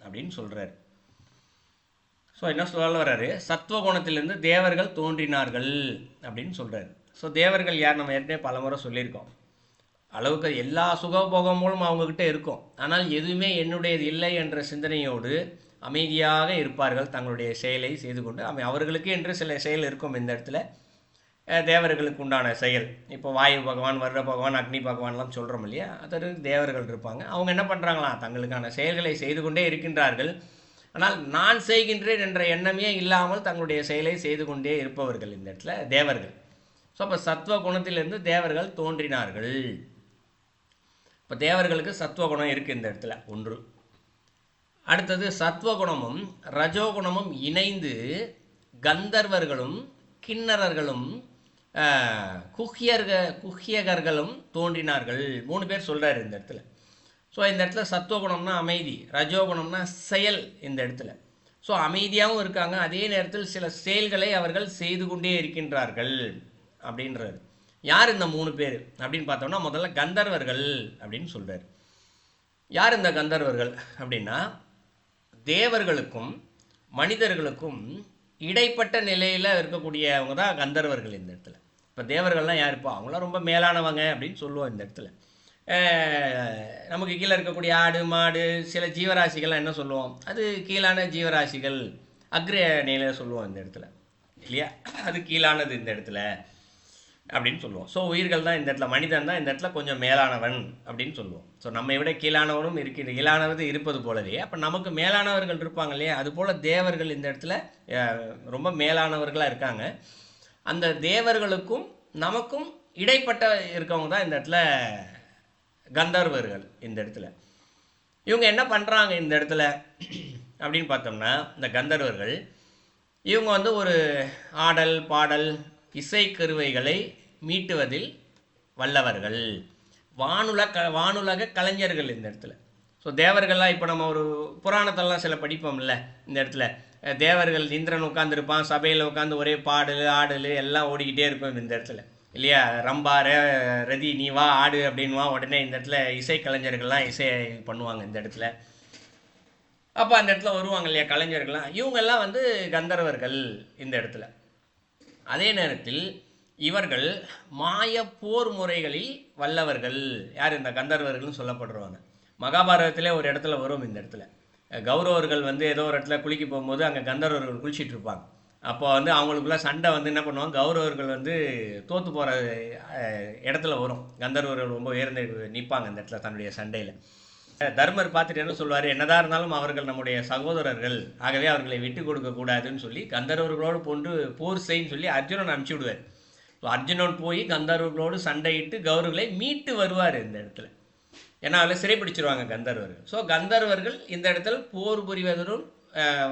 அப்படின்னு சொல்றாரு. ஸோ என்ன சொல்ல வர்றாரு, சத்துவகுணத்திலிருந்து தேவர்கள் தோன்றினார்கள் அப்படின்னு சொல்றாரு. ஸோ தேவர்கள் யார், நம்ம ஏற்கனவே பலமுறை சொல்லியிருக்கோம். அளவுக்கு எல்லா சுகபோகமும் அவங்கக்கிட்ட இருக்கும், ஆனால் எதுவுமே என்னுடையது இல்லை என்ற சிந்தனையோடு அமைதியாக இருப்பார்கள், தங்களுடைய செயலை செய்து கொண்டு. அவர்களுக்கு என்று சில செயல் இருக்கும். இந்த இடத்துல தேவர்களுக்கு உண்டான செயல், இப்போ வாயு பகவான், வர்ற பகவான், அக்னி பகவான்லாம் சொல்கிறோம் இல்லையா, அதற்கு தேவர்கள் இருப்பாங்க. அவங்க என்ன பண்ணுறாங்களாம், தங்களுக்கான செயல்களை செய்து கொண்டே இருக்கின்றார்கள். ஆனால் நான் செய்கின்றேன் என்ற எண்ணமே இல்லாமல் தங்களுடைய செயலை செய்து கொண்டே இருப்பவர்கள் இந்த இடத்துல தேவர்கள். ஸோ அப்போ சத்துவ குணத்திலிருந்து தேவர்கள் தோன்றினார்கள். இப்போ தேவர்களுக்கு சத்துவகுணம் இருக்குது இந்த இடத்துல ஒன்று. அடுத்தது சத்துவகுணமும் ரஜோகுணமும் இணைந்து கந்தர்வர்களும் கிண்ணறர்களும் குஹ்யகர்களும் தோன்றினார்கள். 3 பேர் சொல்கிறார் இந்த இடத்துல. ஸோ இந்த இடத்துல சத்துவகுணம்னா அமைதி, ரஜோகுணம்னா செயல் இந்த இடத்துல. ஸோ அமைதியாகவும் இருக்காங்க, அதே நேரத்தில் சில செயல்களை அவர்கள் செய்து கொண்டே இருக்கின்றார்கள் அப்படின்றாரு. யார் இந்த 3 பேர் அப்படின்னு பார்த்தோம்னா, முதல்ல கந்தர்வர்கள் அப்படின்னு சொல்கிறார். யார் இந்த கந்தர்வர்கள் அப்படின்னா, தேவர்களுக்கும் மனிதர்களுக்கும் இடைப்பட்ட நிலையில் இருக்கக்கூடியவங்க தான் கந்தர்வர்கள் இந்த இடத்துல. இப்போ தேவர்கள்லாம் யாருப்பா, அவங்களாம் ரொம்ப மேலானவங்க அப்படின்னு சொல்லுவோம் இந்த இடத்துல. நமக்கு கீழே இருக்கக்கூடிய ஆடு மாடு சில ஜீவராசிகள்லாம் என்ன சொல்லுவோம், அது கீழான ஜீவராசிகள், அக்ர நிலையில் சொல்லுவோம் இந்த இடத்துல இல்லையா, அது கீழானது இந்த இடத்துல அப்படின்னு சொல்லுவோம். ஸோ உயிர்கள் தான் இந்த இடத்துல, மனிதன் தான் இந்த இடத்துல கொஞ்சம் மேலானவன் அப்படின்னு சொல்லுவோம். ஸோ நம்மை விட கீழானவரும் கீழானது இருப்பது போலவே அப்போ நமக்கு மேலானவர்கள் இருப்பாங்க இல்லையா, அதுபோல் தேவர்கள் இந்த இடத்துல ரொம்ப மேலானவர்களாக இருக்காங்க. அந்த தேவர்களுக்கும் நமக்கும் இடைப்பட்ட இருக்கவங்க தான் இந்த இடத்துல கந்தர்வர்கள் இந்த இடத்துல. இவங்க என்ன பண்ணுறாங்க இந்த இடத்துல அப்படின்னு பார்த்தோம்னா, இந்த கந்தர்வர்கள் இவங்க ஒரு ஆடல் பாடல் இசைக்கருவைகளை மீட்டுவதில் வல்லவர்கள், வானுலக கலைஞர்கள் இந்த இடத்துல. ஸோ தேவர்கள்லாம் இப்போ நம்ம ஒரு புராணத்தெல்லாம் சில படிப்போம்ல இந்த இடத்துல, தேவர்கள் இந்திரன் உட்காந்துருப்பான், சபையில் உட்காந்து ஒரே பாடல் ஆடல் எல்லாம் ஓடிக்கிட்டே இருக்கும் இந்த இடத்துல இல்லையா. ரம்பா ரதி நீ வா ஆடு அப்படின்வா, உடனே இந்த இடத்துல இசைக்கலைஞர்கள்லாம் இசை பண்ணுவாங்க இந்த இடத்துல. அப்போ அந்த இடத்துல வருவாங்க இல்லையா கலைஞர்கள்லாம், இவங்கெல்லாம் கந்தர்வர்கள் இந்த இடத்துல. அதே நேரத்தில் இவர்கள் மாய போர் முறைகளில் வல்லவர்கள். யார், இந்த கந்தர்வர்கள்னு சொல்லப்படுறவங்க. மகாபாரதத்திலே ஒரு இடத்துல வரும் இந்த இடத்துல, கௌரவர்கள் ஏதோ ஒரு இடத்துல குளிக்க போகும்போது அங்கே கந்தர்வர்கள் குளிச்சிட்டு இருப்பாங்க. அப்போ அவங்களுக்குள்ள சண்டை என்ன பண்ணுவாங்க, கௌரவர்கள் தோற்று போகிற இடத்துல வரும், கந்தர்வர்கள் ரொம்ப உயர்ந்து நிற்பாங்க இந்த இடத்துல தன்னுடைய சண்டையில். தர்மர் பார்த்துட்டு என்ன சொல்வார், என்னதான் இருந்தாலும் அவர்கள் நம்முடைய சகோதரர்கள், ஆகவே அவர்களை விட்டு கொடுக்கக்கூடாதுன்னு சொல்லி கந்தர்வர்களோடு போன்று போர் செய்ன்னு சொல்லி அர்ஜுனன் அனுப்பிச்சி விடுவார். ஸோ அர்ஜுனன் போய் கந்தர்வர்களோடு சண்டையிட்டு கௌரவர்களை மீட்டு வருவார் இந்த இடத்துல. ஏன்னா அதில் சிறைப்பிடிச்சிருவாங்க கந்தர்வர்கள். ஸோ கந்தர்வர்கள் இந்த இடத்துல போர் புரிவதரும்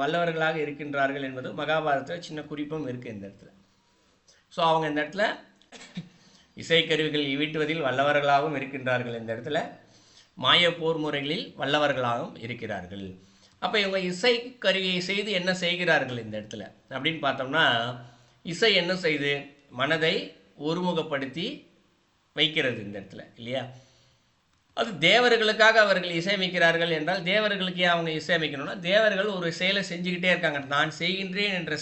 வல்லவர்களாக இருக்கின்றார்கள் என்பது மகாபாரதத்தில் சின்ன குறிப்பும் இருக்குது இந்த இடத்துல. ஸோ அவங்க இந்த இடத்துல இசைக்கருவிகள் ஈட்டுவதில் வல்லவர்களாகவும் இருக்கின்றார்கள், இந்த இடத்துல மாய போர் முறைகளில் வல்லவர்களாகவும் இருக்கிறார்கள். அப்போ இவங்க இசை கருவியை செய்து என்ன செய்கிறார்கள் இந்த இடத்துல அப்படின்னு பார்த்தோம்னா, இசை என்ன செய்து மனதை ஒருமுகப்படுத்தி வைக்கிறது இந்த இடத்துல இல்லையா. அது தேவர்களுக்காக அவர்கள் இசையமைக்கிறார்கள் என்றால், தேவர்களுக்கு அவங்க இசையமைக்கணும்னா, தேவர்கள் ஒரு செயலை செஞ்சுக்கிட்டே இருக்காங்க, நான் செய்கின்றேன் என்ற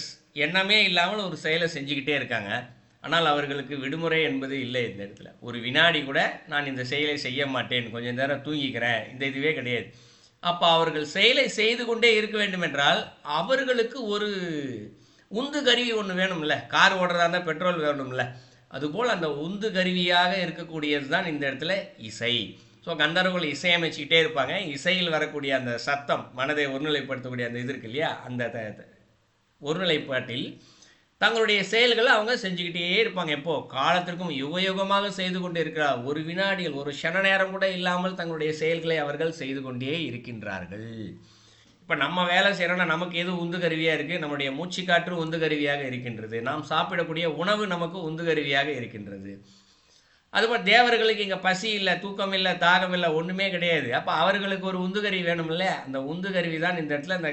எண்ணமே இல்லாமல் ஒரு செயலை செஞ்சுக்கிட்டே இருக்காங்க. ஆனால் அவர்களுக்கு விடுமுறை என்பது இல்லை இந்த இடத்துல. ஒரு வினாடி கூட நான் இந்த செயலை செய்ய மாட்டேன், கொஞ்சம் நேரம் தூங்கிக்கிறேன், இந்த இதுவே கிடையாது. அப்போ அவர்கள் செயலை செய்து கொண்டே இருக்க வேண்டும் என்றால் அவர்களுக்கு ஒரு உந்து கருவி ஒன்று வேணும்ல, கார் ஓடுறதா இருந்தால் பெட்ரோல் வேணும்ல, அதுபோல் அந்த உந்து கருவியாக இருக்கக்கூடியது தான் இந்த இடத்துல இசை. ஸோ கந்தர்வர்கள் இசையமைச்சிக்கிட்டே இருப்பாங்க. இசையில் வரக்கூடிய அந்த சத்தம் மனதை ஒருநிலைப்படுத்தக்கூடிய அந்த இது இருக்கு இல்லையா, அந்த ஒருநிலைப்பாட்டில் தங்களுடைய செயல்களை அவங்க செஞ்சுக்கிட்டே இருப்பாங்க. எப்போ காலத்திற்கும் யுகமாக செய்து கொண்டு இருக்கிறார். ஒரு வினாடிகள் ஒரு க்ஷண நேரம் கூட இல்லாமல் தங்களுடைய செயல்களை அவர்கள் செய்து கொண்டே இருக்கின்றார்கள். இப்போ நம்ம வேலை செய்கிறோன்னா நமக்கு எது உந்து கருவியாக இருக்குது, நம்முடைய மூச்சுக்காற்று உந்து கருவியாக இருக்கின்றது, நாம் சாப்பிடக்கூடிய உணவு நமக்கு உந்து கருவியாக இருக்கின்றது. அதுபோல் தேவர்களுக்கு இங்கே பசி இல்லை, தூக்கம் இல்லை, தாகம் இல்லை, ஒன்றுமே கிடையாது. அப்போ அவர்களுக்கு ஒரு உந்துகருவி வேணுமில்ல, அந்த உந்துகருவி தான் இந்த இடத்துல இந்த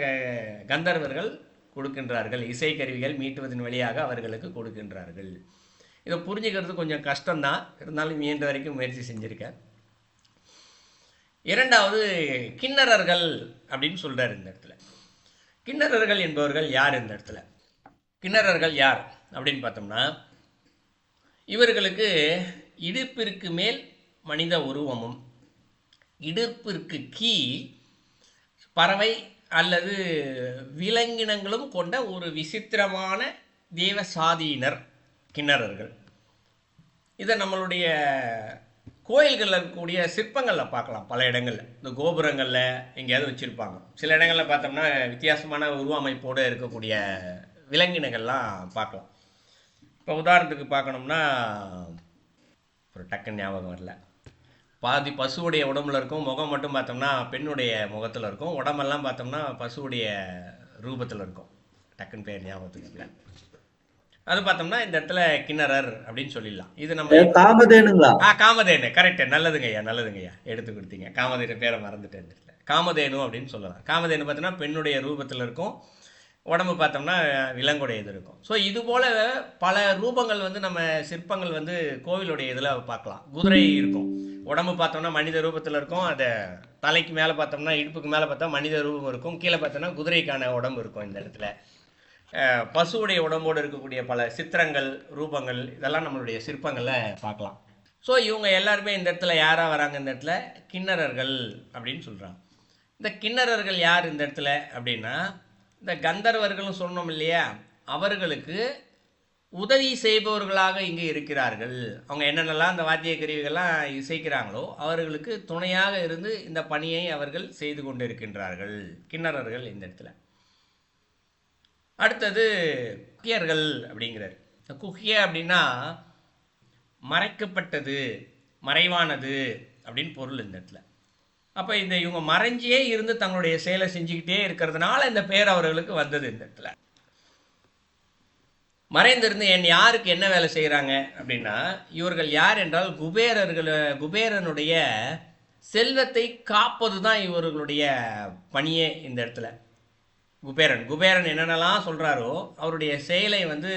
கந்தர்வர்கள் கொடுக்கின்றார்கள். இசைக்கருவிகள் மீட்டுவதன் வழியாக அவர்களுக்கு கொடுக்கின்றார்கள். இதை புரிஞ்சுக்கிறது கொஞ்சம் கஷ்டம்தான், இருந்தாலும் இயன்ற வரைக்கும் முயற்சி செஞ்சுருக்கேன். இரண்டாவது கிண்ணறர்கள் அப்படின்னு சொல்கிறார் இந்த இடத்துல. கிண்ணறர்கள் என்பவர்கள் யார்? இந்த இடத்துல கிண்ணறர்கள் யார் அப்படின்னு பார்த்தோம்னா, இவர்களுக்கு இடுப்பிற்கு மேல் மனித உருவமும் இடுப்பிற்கு கீழ் பறவை அல்லது விலங்கினங்களும் கொண்ட ஒரு விசித்திரமான தேவ சாதியினர் கிண்ணறர்கள். இதை நம்மளுடைய கோயில்களில் இருக்கக்கூடிய சிற்பங்களில் பார்க்கலாம். பல இடங்களில் இந்த கோபுரங்களில் எங்கேயாவது வச்சுருப்பாங்க. சில இடங்களில் பார்த்தோம்னா வித்தியாசமான உருவமைப்போடு இருக்கக்கூடிய விலங்கினங்கள்லாம் பார்க்கலாம். இப்போ உதாரணத்துக்கு பார்க்கணும்னா, ஒரு டக்குன்னு ஞாபகம் வரல, பாதி பசுவுடைய உடம்புல இருக்கும், முகம் மட்டும் பார்த்தோம்னா பெண்ணுடைய முகத்தில் இருக்கும், உடம்பெல்லாம் பார்த்தோம்னா பசுவுடைய ரூபத்தில் இருக்கும். டக்குன்னு பேர் ஞாபகத்துக்கு இல்லை. அது பார்த்தோம்னா இந்த இடத்துல கிண்ணறர் அப்படின்னு சொல்லிடலாம். இது நம்ம காமதேனுங்களா? காமதேனு, கரெக்டு, நல்லதுங்கய்யா, நல்லதுங்கய்யா, எடுத்து கொடுத்தீங்க. காமதேனு பேரை மறந்துட்டேன். காமதேனு அப்படின்னு சொல்லலாம். காமதேனு பார்த்தோம்னா பெண்ணுடைய ரூபத்தில் இருக்கும், உடம்பு பார்த்தோம்னா விலங்குடைய இது இருக்கும். ஸோ இது போல் பல ரூபங்கள் வந்து நம்ம சிற்பங்கள் வந்து கோவிலுடைய இதில் பார்க்கலாம். குதிரை இருக்கும், உடம்பு பார்த்தோம்னா மனித ரூபத்தில் இருக்கும், அதை தலைக்கு மேலே பார்த்தோம்னா இடுப்புக்கு மேலே பார்த்தா மனித ரூபம் இருக்கும், கீழே பார்த்தோம்னா குதிரைக்கான உடம்பு இருக்கும். இந்த இடத்துல பசுவுடைய உடம்போடு இருக்கக்கூடிய பல சித்திரங்கள், ரூபங்கள், இதெல்லாம் நம்மளுடைய சிற்பங்களில் பார்க்கலாம். ஸோ இவங்க எல்லாருமே இந்த இடத்துல யாராக வராங்க? இந்த இடத்துல கிண்ணறர்கள் அப்படின்னு சொல்கிறாங்க. இந்த கிண்ணறர்கள் யார் இந்த இடத்துல அப்படின்னா, இந்த கந்தர்வர்களும் சொன்னோம் இல்லையா, அவர்களுக்கு உதவி செய்பவர்களாக இங்கே இருக்கிறார்கள். அவங்க என்னென்னலாம் அந்த வாத்திய கருவிகள்லாம் இசைக்கிறாங்களோ அவர்களுக்கு துணையாக இருந்து இந்த பணியை அவர்கள் செய்து கொண்டு இருக்கின்றார்கள் கிண்ணறர்கள் இந்த இடத்துல. அடுத்தது குக்கியர்கள் அப்படிங்கிறார். குக்கிய அப்படின்னா மறைக்கப்பட்டது, மறைவானது அப்படின்னு பொருள் இந்த இடத்துல. அப்போ இந்த இவங்க மறைஞ்சியே இருந்து தங்களுடைய செயலை செஞ்சுக்கிட்டே இருக்கிறதுனால இந்த பேர் அவர்களுக்கு வந்தது. இந்த இடத்துல மறைந்திருந்து யாருக்கு என்ன வேலை செய்கிறாங்க அப்படின்னா, இவர்கள் யார் என்றால் குபேரனுடைய செல்வத்தை காப்பது தான் இவர்களுடைய பணியே இந்த இடத்துல. குபேரன் என்னென்னலாம் சொல்கிறாரோ அவருடைய செயலை வந்து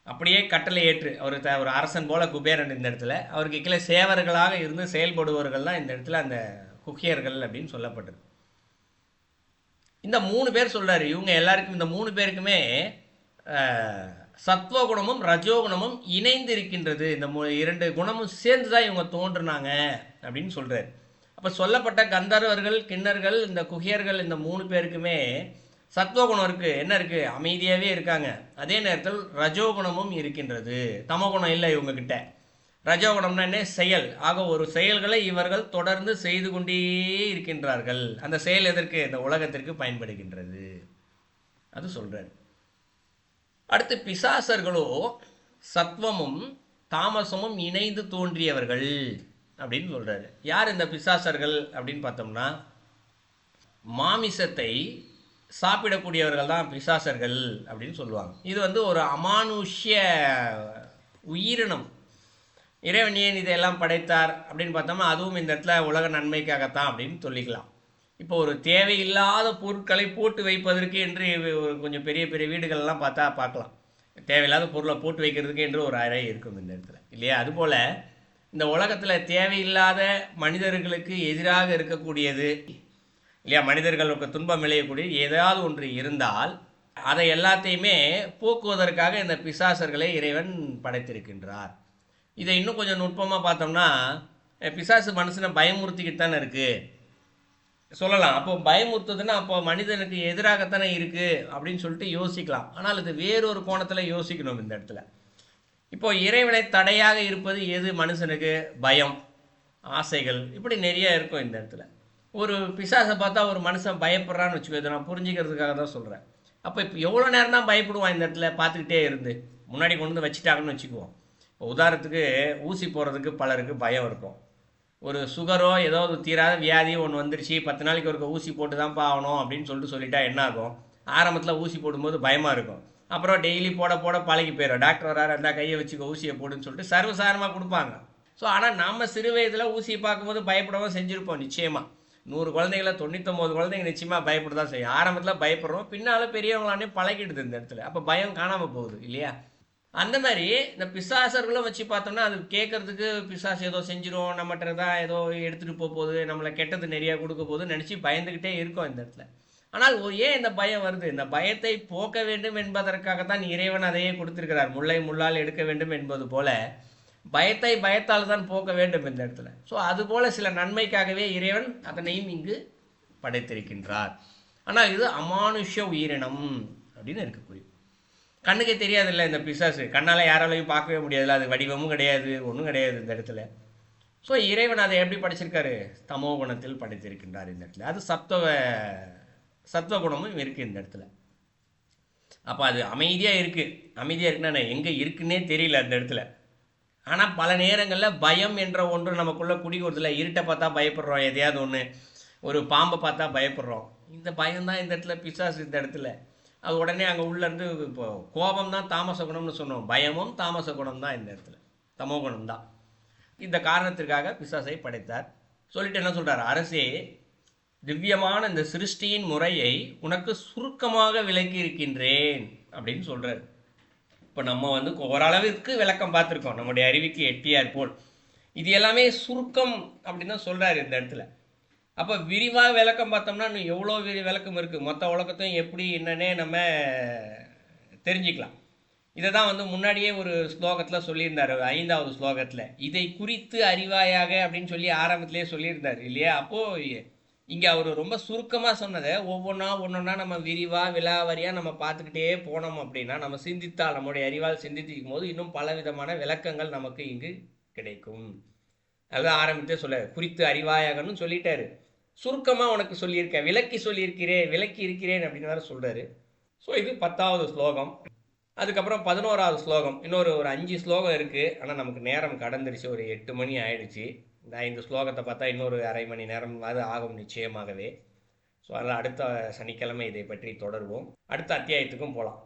அப்படியே கட்டளை ஏற்று, ஒரு அரசன் போல குபேரன் இந்த இடத்துல. அவருக்கு கீழே சேவர்களாக இருந்து செயல்படுபவர்கள் தான் இந்த இடத்துல அந்த குக்கியர்கள் அப்படின்னு சொல்லப்பட்டது. இந்த 3 பேர் சொல்கிறாரு. இவங்க எல்லாருக்கும், இந்த 3 பேருக்குமே சத்வகுணமும் ரஜோகுணமும் இணைந்து இருக்கின்றது. இந்த 2 குணமும் சேர்ந்து தான் இவங்க தோன்றுனாங்க அப்படின்னு சொல்கிறார். அப்போ சொல்லப்பட்ட கந்தர்வர்கள், கிண்ணர்கள், இந்த குகியர்கள், இந்த 3 பேருக்குமே சத்வகுணம் இருக்குது. என்ன இருக்குது? அமைதியாகவே இருக்காங்க. அதே நேரத்தில் ரஜோகுணமும் இருக்கின்றது. தமகுணம் இல்லை இவங்கக்கிட்ட. ரஜோகுணம்னா என்ன? செயல். ஆக ஒரு செயல்களை இவர்கள் தொடர்ந்து செய்து கொண்டே இருக்கின்றார்கள். அந்த செயல் எதற்கு? இந்த உலகத்திற்கு பயன்படுகின்றது. அது சொல்கிறார். அடுத்து பிசாசர்களோ சத்வமும் தாமசமும் இணைந்து தோன்றியவர்கள் அப்படின்னு சொல்கிறாரு. யார் இந்த பிசாசர்கள் அப்படின்னு பார்த்தோம்னா, மாமிசத்தை சாப்பிடக்கூடியவர்கள் தான் பிசாசர்கள் அப்படின்னு சொல்லுவாங்க. இது வந்து ஒரு அமானுஷ்ய உயிரினம். இறைவன் ஏன் இதையெல்லாம் படைத்தார் அப்படின்னு பார்த்தோம்னா, அதுவும் இந்த இடத்துல உலக நன்மைக்காகத்தான் அப்படின்னு சொல்லிக்கலாம். இப்போ ஒரு தேவையில்லாத பொருட்களை போட்டு வைப்பதற்கு என்று கொஞ்சம் பெரிய பெரிய வீடுகள்லாம் பார்க்கலாம். தேவையில்லாத பொருளை போட்டு வைக்கிறதுக்கு என்று ஒரு அறை இருக்கும் இந்த இடத்துல, இல்லையா? அதுபோல் இந்த உலகத்தில் தேவையில்லாத மனிதர்களுக்கு எதிராக இருக்கக்கூடியது, இல்லையா, மனிதர்களுக்கு துன்பம் விளையக்கூடிய ஏதாவது ஒன்று இருந்தால் அதை எல்லாத்தையுமே போக்குவதற்காக இந்த பிசாசர்களை இறைவன் படைத்திருக்கின்றார். இதை இன்னும் கொஞ்சம் நுட்பமாக பார்த்தோம்னா, பிசாசு மனுஷனை பயமுறுத்திக்கிட்டு தானே இருக்குது சொல்லலாம். அப்போ பயமுறுத்துதுன்னா அப்போ மனிதனுக்கு எதிராகத்தானே இருக்குது அப்படின்னு சொல்லிட்டு யோசிக்கலாம். ஆனால் இது வேறொரு கோணத்தில் யோசிக்கணும் இந்த இடத்துல. இப்போ இறைவனை தடையாக இருப்பது எது? மனுஷனுக்கு பயம், ஆசைகள், இப்படி நிறைய இருக்கும் இந்த இடத்துல. ஒரு பிசாசை பார்த்தா ஒரு மனுஷன் பயப்படுறான்னு வச்சுக்கோ, இதை நான் புரிஞ்சுக்கிறதுக்காக தான் சொல்கிறேன். அப்போ இப்போ எவ்வளோ நேரம் தான் பயப்படுவான் இந்த இடத்துல பார்த்துக்கிட்டே இருந்து? முன்னாடி கொண்டு வந்து வச்சுட்டாங்கன்னு வச்சுக்குவோம். இப்போ உதாரணத்துக்கு ஊசி போடுறதுக்கு பலருக்கு பயம் இருக்கும். ஒரு சுகரோ ஏதோ ஒரு தீராத வியாதியோ ஒன்று வந்துருச்சு, 10 நாளைக்கு ஒரு ஊசி போட்டு தான்ப்பா ஆகணும் அப்படின்னு சொல்லிட்டா என்ன ஆகும்? ஆரம்பத்தில் ஊசி போடும்போது பயமாக இருக்கும். அப்புறம் டெய்லி போட போட பழகி போயிடும். டாக்டர் வராரு, அந்த கையை வச்சுக்க ஊசியை போடுன்னு சொல்லிட்டு சர்வசாதாரணமாக கொடுப்பாங்க. ஸோ ஆனால் நம்ம சிறு வயதில் ஊசியை பார்க்கும்போது பயப்படவும் செஞ்சுருப்போம் நிச்சயமாக. 100 குழந்தைகள 99 குழந்தைங்க நிச்சயமாக பயப்பட தான் செய்யும். ஆரம்பத்தில் பயப்படுறோம், பின்னால் பெரியவங்களானே பழகிடுது இந்த இடத்துல. அப்போ பயம் காணாமல் போகுது இல்லையா? அந்த மாதிரி இந்த பிசாசர்களும் வச்சு பார்த்தோம்னா அது கேட்கறதுக்கு பிசாசு ஏதோ செஞ்சிரும், நம்மகிட்ட தான் ஏதோ எடுத்துகிட்டு போகுது, நம்மளை கெட்டது நிறையா கொடுக்க போகுதுன்னு நினச்சி பயந்துக்கிட்டே இருக்கோம் இந்த இடத்துல. ஆனால் ஏன் இந்த பயம் வருது? இந்த பயத்தை போக்க வேண்டும் என்பதற்காகத்தான் இறைவன் அதையே கொடுத்திருக்கிறார். முல்லை முள்ளால் எடுக்க வேண்டும் என்பது போல பயத்தை பயத்தால் தான் போக்க வேண்டும் இந்த இடத்துல. ஸோ அதுபோல சில நன்மைக்காகவே இறைவன் அதனையும் இங்கு படைத்திருக்கின்றார். ஆனால் இது அமானுஷ்ய உயிரினம் அப்படின்னு இருக்கக்கூடிய கண்ணுக்கே தெரியாதுல்ல இந்த பிசாசு. கண்ணால் யாராலையும் பார்க்கவே முடியாதுல்ல, அது வடிவமும் கிடையாது, ஒன்றும் கிடையாது இந்த இடத்துல. ஸோ இறைவன் அதை எப்படி படைச்சிருக்காரு? தமோ குணத்தில் படைத்திருக்கின்றார் இந்த இடத்துல. அது சத்துவ குணமும் இருக்குது இந்த இடத்துல. அப்போ அது அமைதியாக இருக்குது. அமைதியாக இருக்குன்னா எங்கே இருக்குன்னே தெரியல அந்த இடத்துல. ஆனால் பல நேரங்களில் பயம் என்ற ஒன்று நமக்குள்ளே குடிக்கிறதுல. இருட்டை பார்த்தா பயப்படுறோம், எதையாவது ஒன்று, ஒரு பாம்பை பார்த்தா பயப்படுறோம். இந்த பயம்தான் இந்த இடத்துல பிசாசு இந்த இடத்துல. அது உடனே அங்கே உள்ளேருந்து இப்போ கோபம் தான் தாமச குணம்னு சொன்னோம், பயமும் தாமச குணம் தான் இந்த இடத்துல, தமோ குணம் தான். இந்த காரணத்திற்காக பிசாசை படைத்தார். சொல்லிட்டு என்ன சொல்கிறார்? அரசே, திவ்யமான இந்த சிருஷ்டியின் முறையை உனக்கு சுருக்கமாக விளக்கி இருக்கின்றேன் அப்படின்னு சொல்கிறார். இப்போ நம்ம ஓரளவிற்கு விளக்கம் பார்த்துருக்கோம், நம்முடைய அறிவுக்கு எட்டியார் போல். இது எல்லாமே சுருக்கம் அப்படின்னு தான் சொல்கிறார் இந்த இடத்துல. அப்போ விரிவாக விளக்கம் பார்த்தோம்னா இன்னும் எவ்வளோ விளக்கம் இருக்குது. மொத்த உலகத்தையும் எப்படி என்னன்னே நம்ம தெரிஞ்சுக்கலாம். இதை தான் முன்னாடியே ஒரு ஸ்லோகத்தில் சொல்லியிருந்தார், 5வது ஸ்லோகத்தில். இதை குறித்து அறிவாயாக அப்படின்னு சொல்லி ஆரம்பத்திலே சொல்லியிருந்தார் இல்லையா? அப்போது இங்கே அவர் ரொம்ப சுருக்கமாக சொன்னதை ஒவ்வொன்றா நம்ம விரிவாக விலாவரியாக நம்ம பார்த்துக்கிட்டே போனோம் அப்படின்னா, நம்ம சிந்தித்தால், நம்முடைய அறிவால் சிந்தித்திருக்கும் போது இன்னும் பல விதமான விளக்கங்கள் நமக்கு இங்கு கிடைக்கும். அதுதான் ஆரம்பித்தே சொல்ல, குறித்து அறிவாயாகன்னு சொல்லிட்டாரு. சுருக்கமாக உனக்கு சொல்லியிருக்கேன், விளக்கி இருக்கிறேன் அப்படின்னு வேறு சொல்கிறாரு. ஸோ இது 10வது ஸ்லோகம். அதுக்கப்புறம் 11வது ஸ்லோகம். இன்னொரு 5 ஸ்லோகம் இருக்குது. ஆனால் நமக்கு நேரம் கடந்துருச்சு, ஒரு 8 மணி ஆயிடுச்சு. இந்த 5 ஸ்லோகத்தை பார்த்தா இன்னொரு அரை மணி நேரம் அது ஆகும் நிச்சயமாகவே. ஸோ அதனால் அடுத்த சனிக்கிழமை இதை பற்றி தொடர்வோம். அடுத்த அத்தியாயத்துக்கும் போகலாம்.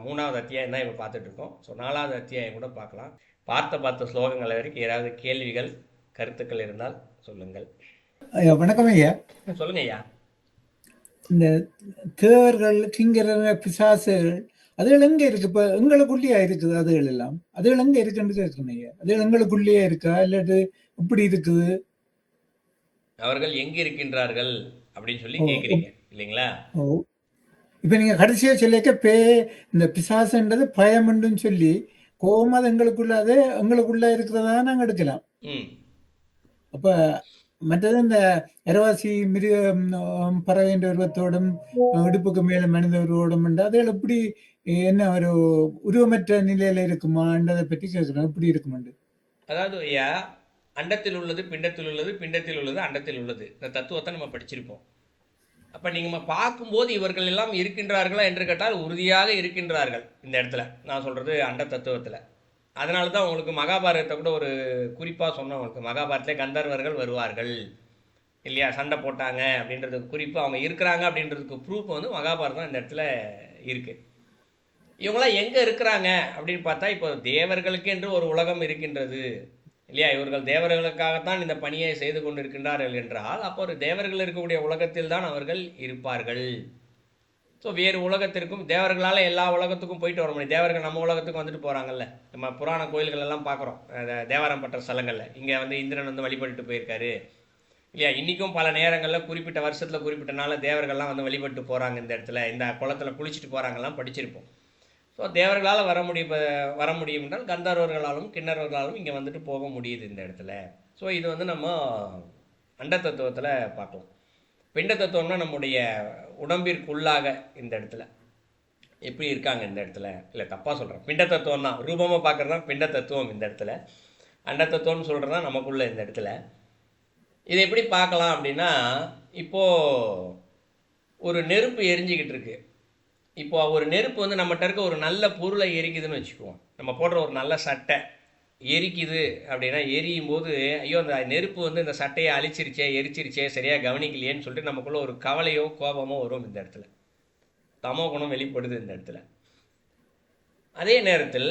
3வது அத்தியாயம் தான் இப்போ பார்த்துட்ருக்கோம். ஸோ 4வது அத்தியாயம் கூட பார்க்கலாம். பார்த்த ஸ்லோகங்கள் வரைக்கும் ஏதாவது கேள்விகள் கருத்துக்கள் இருந்தால் சொல்லுங்கள். ஐயா வணக்கம் ஐயா. சொல்லுங்க ஐயா. இந்த தேவர்கள், கிங்கரர், பிசாசுகள் அதுகள் எங்க இருக்கு? இப்ப எங்களுக்குள்ளேயா இருக்குது அதுகள் எல்லாம்? அதுகள் எங்க இருக்குன்னு கேட்கணும் ஐயா. அதுகள் எங்களுக்குள்ளேயே இருக்கா இல்லாட்டு இப்படி இருக்குது? அவர்கள் எங்க இருக்கின்றார்கள் அப்படின்னு சொல்லி கேட்குறீங்க இல்லைங்களா? ஓ, இப்ப நீங்க கடைசியா சொல்லிக்க இந்த பிசாசுன்றது பயம்னு சொல்லி கோபம் அது எங்களுக்குள்ள இருக்கிறதா நாங்க எடுக்கலாம். அப்ப மற்றது இந்த இரவாசி பறவைன்ற உருவத்தோடும் இடுப்புக்கு மேல மனித உருவோடும் அதில் எப்படி என்ன ஒரு உருவமற்ற நிலையில இருக்குமான்றதை பற்றி கேட்கிறோம். எப்படி இருக்குமாண்டு? அதாவது ஐயா, அண்டத்தில் உள்ளது பிண்டத்தில் உள்ளது, பிண்டத்தில் உள்ளது அண்டத்தில் உள்ளது. இந்த தத்துவத்தை நம்ம படிச்சிருப்போம். அப்போ நீங்கள் பார்க்கும்போது இவர்கள் எல்லாம் இருக்கின்றார்களா என்று கேட்டால் உறுதியாக இருக்கின்றார்கள் இந்த இடத்துல. நான் சொல்கிறது அண்ட தத்துவத்தில். அதனால தான் உங்களுக்கு மகாபாரதத்தை கூட ஒரு குறிப்பாக சொன்னேன். உங்களுக்கு மகாபாரதத்திலே கந்தர்வர்கள் வருவார்கள் இல்லையா, சண்டை போட்டாங்க அப்படின்றதுக்கு குறிப்பு, அவங்க இருக்கிறாங்க அப்படின்றதுக்கு ப்ரூஃப் மகாபாரதம் இந்த இடத்துல இருக்குது. இவங்களாம் எங்கே இருக்கிறாங்க அப்படின்னு பார்த்தா, இப்போ தேவர்களுக்கு என்று ஒரு உலகம் இருக்கின்றது இல்லையா? இவர்கள் தேவர்களுக்காகத்தான் இந்த பணியை செய்து கொண்டு இருக்கின்றார்கள் என்றால், அப்போ ஒரு தேவர்கள் இருக்கக்கூடிய உலகத்தில் தான் அவர்கள் இருப்பார்கள். ஸோ வேறு உலகத்திற்கும் தேவர்களால் எல்லா உலகத்துக்கும் போயிட்டு வர முடியும். தேவர்கள் நம்ம உலகத்துக்கு வந்துட்டு போகிறாங்கல்ல. நம்ம புராண கோயில்கள் எல்லாம் பார்க்குறோம், தேவாரம் பற்ற ஸ்தலங்களில். இங்கே இந்திரன் வழிபட்டு போயிருக்காரு இல்லையா? இன்றைக்கும் பல நேரங்களில் குறிப்பிட்ட வருஷத்தில் குறிப்பிட்ட நாளில் தேவர்கள்லாம் வழிபட்டு போகிறாங்க. இந்த இடத்துல இந்த குளத்தில் குளிச்சுட்டு போகிறாங்கலாம் படிச்சிருப்போம். ஸோ தேவர்களால் வர முடியும் என்றால் கந்தர்வர்களாலும் கிண்ணறவர்களாலும் இங்கே வந்துட்டு போக முடியுது இந்த இடத்துல. ஸோ இது நம்ம அண்ட தத்துவத்தில் பார்க்கலாம். பிண்ட தத்துவம்னா நம்முடைய உடம்பிற்குள்ளாக இந்த இடத்துல எப்படி இருக்காங்க இந்த இடத்துல. இல்லை, தப்பாக சொல்கிறேன், பிண்ட தத்துவம் தான். ரூபமாக பார்க்குறது தான் பிண்ட தத்துவம் இந்த இடத்துல. அண்ட தத்துவம்னு சொல்கிறது தான் நமக்குள்ள இந்த இடத்துல. இதை எப்படி பார்க்கலாம் அப்படின்னா, இப்போது ஒரு நெருப்பு எரிஞ்சிக்கிட்டு இருக்கு. இப்போ ஒரு நெருப்பு நம்மகிட்ட இருக்க ஒரு நல்ல பொருளை எரிக்குதுன்னு வச்சுக்குவோம். நம்ம போடுற ஒரு நல்ல சட்டை எரிக்குது அப்படின்னா, எரியும் போது ஐயோ அந்த நெருப்பு இந்த சட்டையை அழிச்சிருச்சே, எரிச்சிருச்சே, சரியாக கவனிக்கலையேன்னு சொல்லிட்டு நமக்குள்ள ஒரு கவலையோ கோபமோ வரும் இந்த இடத்துல. தமோ குணம் வெளிப்படுது இந்த இடத்துல. அதே நேரத்தில்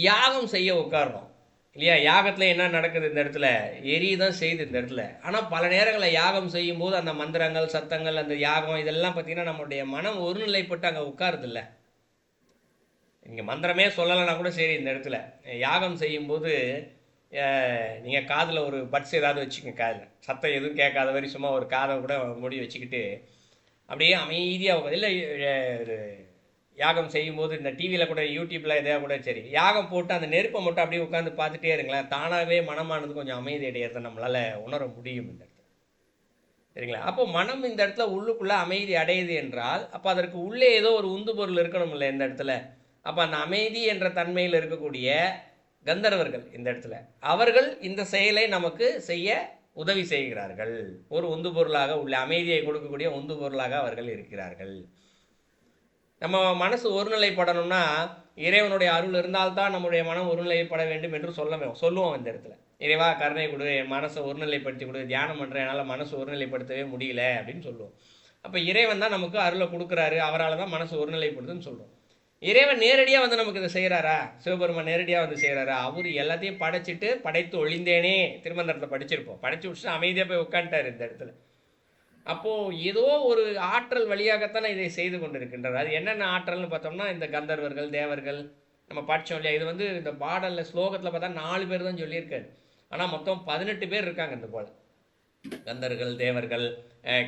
யாகம் செய்ய உட்கார்றோம் இல்லையா? யாகத்தில் என்ன நடக்குது இந்த இடத்துல? எரி தான் செய்யுது இந்த இடத்துல. ஆனால் பல நேரங்களில் யாகம் செய்யும்போது அந்த மந்திரங்கள், சத்தங்கள், அந்த யாகம் இதெல்லாம் பார்த்தீங்கன்னா நம்மளுடைய மனம் ஒருநிலைப்பட்டு அங்கே உட்காருது இல்லை. நீங்கள் மந்திரமே சொல்லலைன்னா கூட சரி, இந்த இடத்துல யாகம் செய்யும்போது நீங்கள் காதில் ஒரு பட்ஸ் ஏதாவது வச்சுக்கோங்க, காதில் சத்தம் எதுவும் கேட்காத மாதிரி சும்மா ஒரு காதை கூட மூடி வச்சுக்கிட்டு அப்படியே அமைதியாக இல்லை. யாகம் செய்யும்போது இந்த டிவியில் கூட யூடியூப்பில் எதாவது கூட சரி, யாகம் போட்டு அந்த நெருப்பை மட்டும் அப்படியே உட்காந்து பார்த்துட்டே இருங்களேன், தானாகவே மனமானது கொஞ்சம் அமைதி அடையிறத நம்மளால் உணர முடியும் இந்த இடத்துல. சரிங்களா? அப்போ மனம் இந்த இடத்துல உள்ளுக்குள்ளே அமைதி அடையுது என்றால் அப்போ அதற்கு உள்ளே ஏதோ ஒரு உந்து பொருள் இருக்கணும்ல இந்த இடத்துல. அப்போ அந்த அமைதி என்ற தன்மையில் இருக்கக்கூடிய கந்தர்வர்கள் இந்த இடத்துல அவர்கள் இந்த செயலை நமக்கு செய்ய உதவி செய்கிறார்கள். ஒரு உந்து பொருளாக உள்ள அமைதியை கொடுக்கக்கூடிய உந்து பொருளாக அவர்கள் இருக்கிறார்கள். நம்ம மனசு ஒருநிலைப்படணும்னா இறைவனுடைய அருள் இருந்தால்தான் நம்முடைய மனம் ஒருநிலைப்பட வேண்டும் என்று சொல்லுவோம் இந்த இடத்துல. இறைவா கருணை கொடு, என் மனசை ஒருநிலைப்படுத்தி கொடு, தியானம் பண்ணுறேன், என்னால் மனசு ஒருநிலைப்படுத்தவே முடியல அப்படின்னு சொல்லுவோம். அப்போ இறைவன் தான் நமக்கு அருளை கொடுக்குறாரு, அவரால் தான் மனசு ஒருநிலைப்படுதுன்னு சொல்கிறோம். இறைவன் நேரடியாக வந்து நமக்கு இதை செய்கிறாரா? சிவபெருமான் நேரடியாக வந்து செய்கிறாரா? அவர் எல்லாத்தையும் படைச்சிட்டு படைத்து ஒழிந்தேனே திருமந்திரத்தில் படிச்சிருப்போம். படைச்சு விட்டுட்டு அமைதியாக போய் உட்காந்துட்டார் இந்த இடத்துல. அப்போது ஏதோ ஒரு ஆற்றல் வழியாகத்தானே இதை செய்து கொண்டிருக்கின்றார். அது என்னென்ன ஆற்றல்னு பார்த்தோம்னா இந்த கந்தர்வர்கள், தேவர்கள் நம்ம படித்தோம் இல்லையா? இது வந்து இந்த பாடலில் ஸ்லோகத்தில் பார்த்தா 4 பேர் தான் சொல்லியிருக்காரு. ஆனால் மொத்தம் 18 பேர் இருக்காங்க இந்த போல. கந்தர்கள், தேவர்கள்,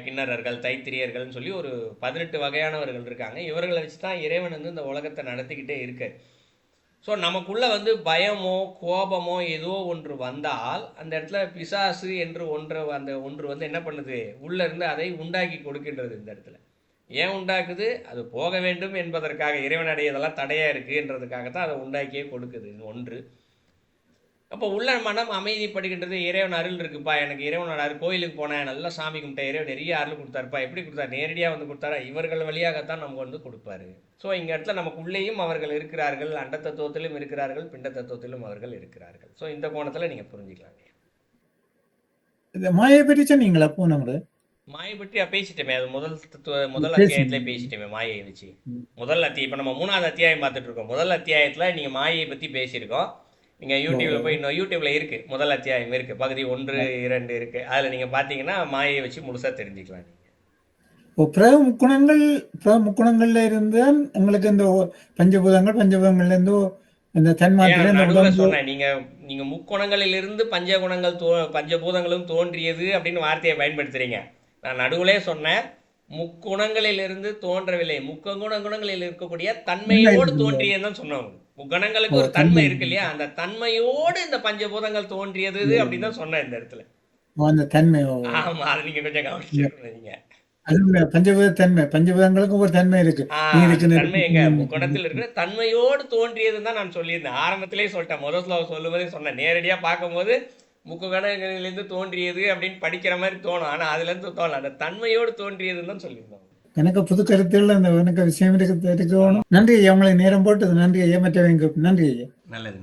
கிண்ணறர்கள், தைத்திரியர்கள்னு சொல்லி ஒரு 18 வகையானவர்கள் இருக்காங்க. இவர்களை வச்சு தான் இறைவன் வந்து இந்த உலகத்தை நடத்திக்கிட்டே இருக்கார். ஸோ நமக்குள்ளே வந்து பயமோ கோபமோ ஏதோ ஒன்று வந்தால் அந்த இடத்துல பிசாசு என்று அந்த ஒன்று வந்து என்ன பண்ணுது? உள்ளேருந்து அதை உண்டாக்கி கொடுக்கின்றது இந்த இடத்துல. ஏன் உண்டாக்குது? அது போக வேண்டும் என்பதற்காக, இறைவன் அடையதெல்லாம் தடையாக இருக்குன்றதுக்காகத்தான் அதை உண்டாக்கியே கொடுக்குது. இது ஒன்று. அப்போ உள்ள மனம் அமைதிப்படுகின்றது. இறைவன் அருள் இருக்குப்பா, எனக்கு இறைவனோட அருள், கோயிலுக்கு போனேன், நல்லா சாமி கும்பிட்டேன், இறைவன் நிறைய அருள் கொடுத்தாருப்பா. எப்படி கொடுத்தாரு? நேரடியாக வந்து கொடுத்தாரா? இவர்கள் வழியாகத்தான் நமக்கு வந்து கொடுப்பாரு. ஸோ இங்கே இடத்துல நமக்கு உள்ளேயும் அவர்கள் இருக்கிறார்கள், அண்ட தத்துவத்திலும் இருக்கிறார்கள், பிண்ட தத்துவத்திலும் அவர்கள் இருக்கிறார்கள். ஸோ இந்த கோணத்தில் நீங்கள் புரிஞ்சுக்கலாங்க. இந்த மாயை பற்றி சொன்னீங்களா? போனோம்ல மாயை பற்றி பேசிட்டோமே, அது முதல் அத்தியாயத்திலே பேசிட்டோமே மாயை வச்சு. முதல் அத்தியாயம் இப்போ நம்ம 3வது அத்தியாயம் பார்த்துட்டு இருக்கோம். முதல் அத்தியாயத்தில் நீங்கள் மாயை பற்றி பேசியிருக்கோம். நீங்கள் யூடியூப்பில் போய் இன்னும் யூடியூப்பில் இருக்குது, முதல் அத்தியாயம் இருக்குது, பகுதி 1, 2 இருக்குது. அதில் நீங்கள் பார்த்தீங்கன்னா மாயை வச்சு முழுசாக தெரிஞ்சுக்கலாம். நீங்கள் முக்குணங்கள்ல இருந்து எங்களுக்கு இந்த பஞ்சபூதங்கள்ல இருந்து இந்த தன்மாத்திரை சொன்னேன். நீங்க முக்குணங்களில் இருந்து பஞ்சபூதங்களும் தோன்றியது அப்படின்னு வார்த்தையை பயன்படுத்துறீங்க. நான் நடுவுலே சொன்னேன், முக்குணங்களிலிருந்து தோன்றவில்லை, முக்குணங்களில் இருக்கக்கூடிய தன்மையோடு தோன்றியதுன்னு சொன்னோம். முக்குணங்களுக்கு ஒரு தன்மை இருக்கு இல்லையா? அந்த தன்மையோடு இந்த பஞ்சபூதங்கள் தோன்றியது அப்படின்னு தான் சொன்னேன் இந்த இடத்துல. அந்த தன்மை. ஆமா, அதை நீங்க கொஞ்சம் கவனிச்சிருக்கீங்க. பஞ்சபூதங்களுக்கும் ஒரு தன்மை இருக்கு. தன்மை எங்க குணத்தில் இருக்கிற தன்மையோடு தோன்றியதுன்னு தான் நான் சொல்லியிருந்தேன். ஆரம்பத்திலே சொல்லிட்டேன், முதல் சொல்லும்போதே சொன்னேன். நேரடியா பார்க்கும்போது முக்குணங்களிலிருந்து தோன்றியது அப்படின்னு படிக்கிற மாதிரி தோணும். ஆனா அதுல இருந்து தோணல, அந்த தன்மையோடு தோன்றியதுன்னு தான் சொல்லியிருந்தோம். எனக்கு புது கருத்துள்ள எனக்கு விஷயம் இருக்கணும். நன்றி ஐயா, உங்களை நேரம் போட்டது. நன்றி ஐயா. மற்றவங்க நன்றி ஐயா. நல்லது.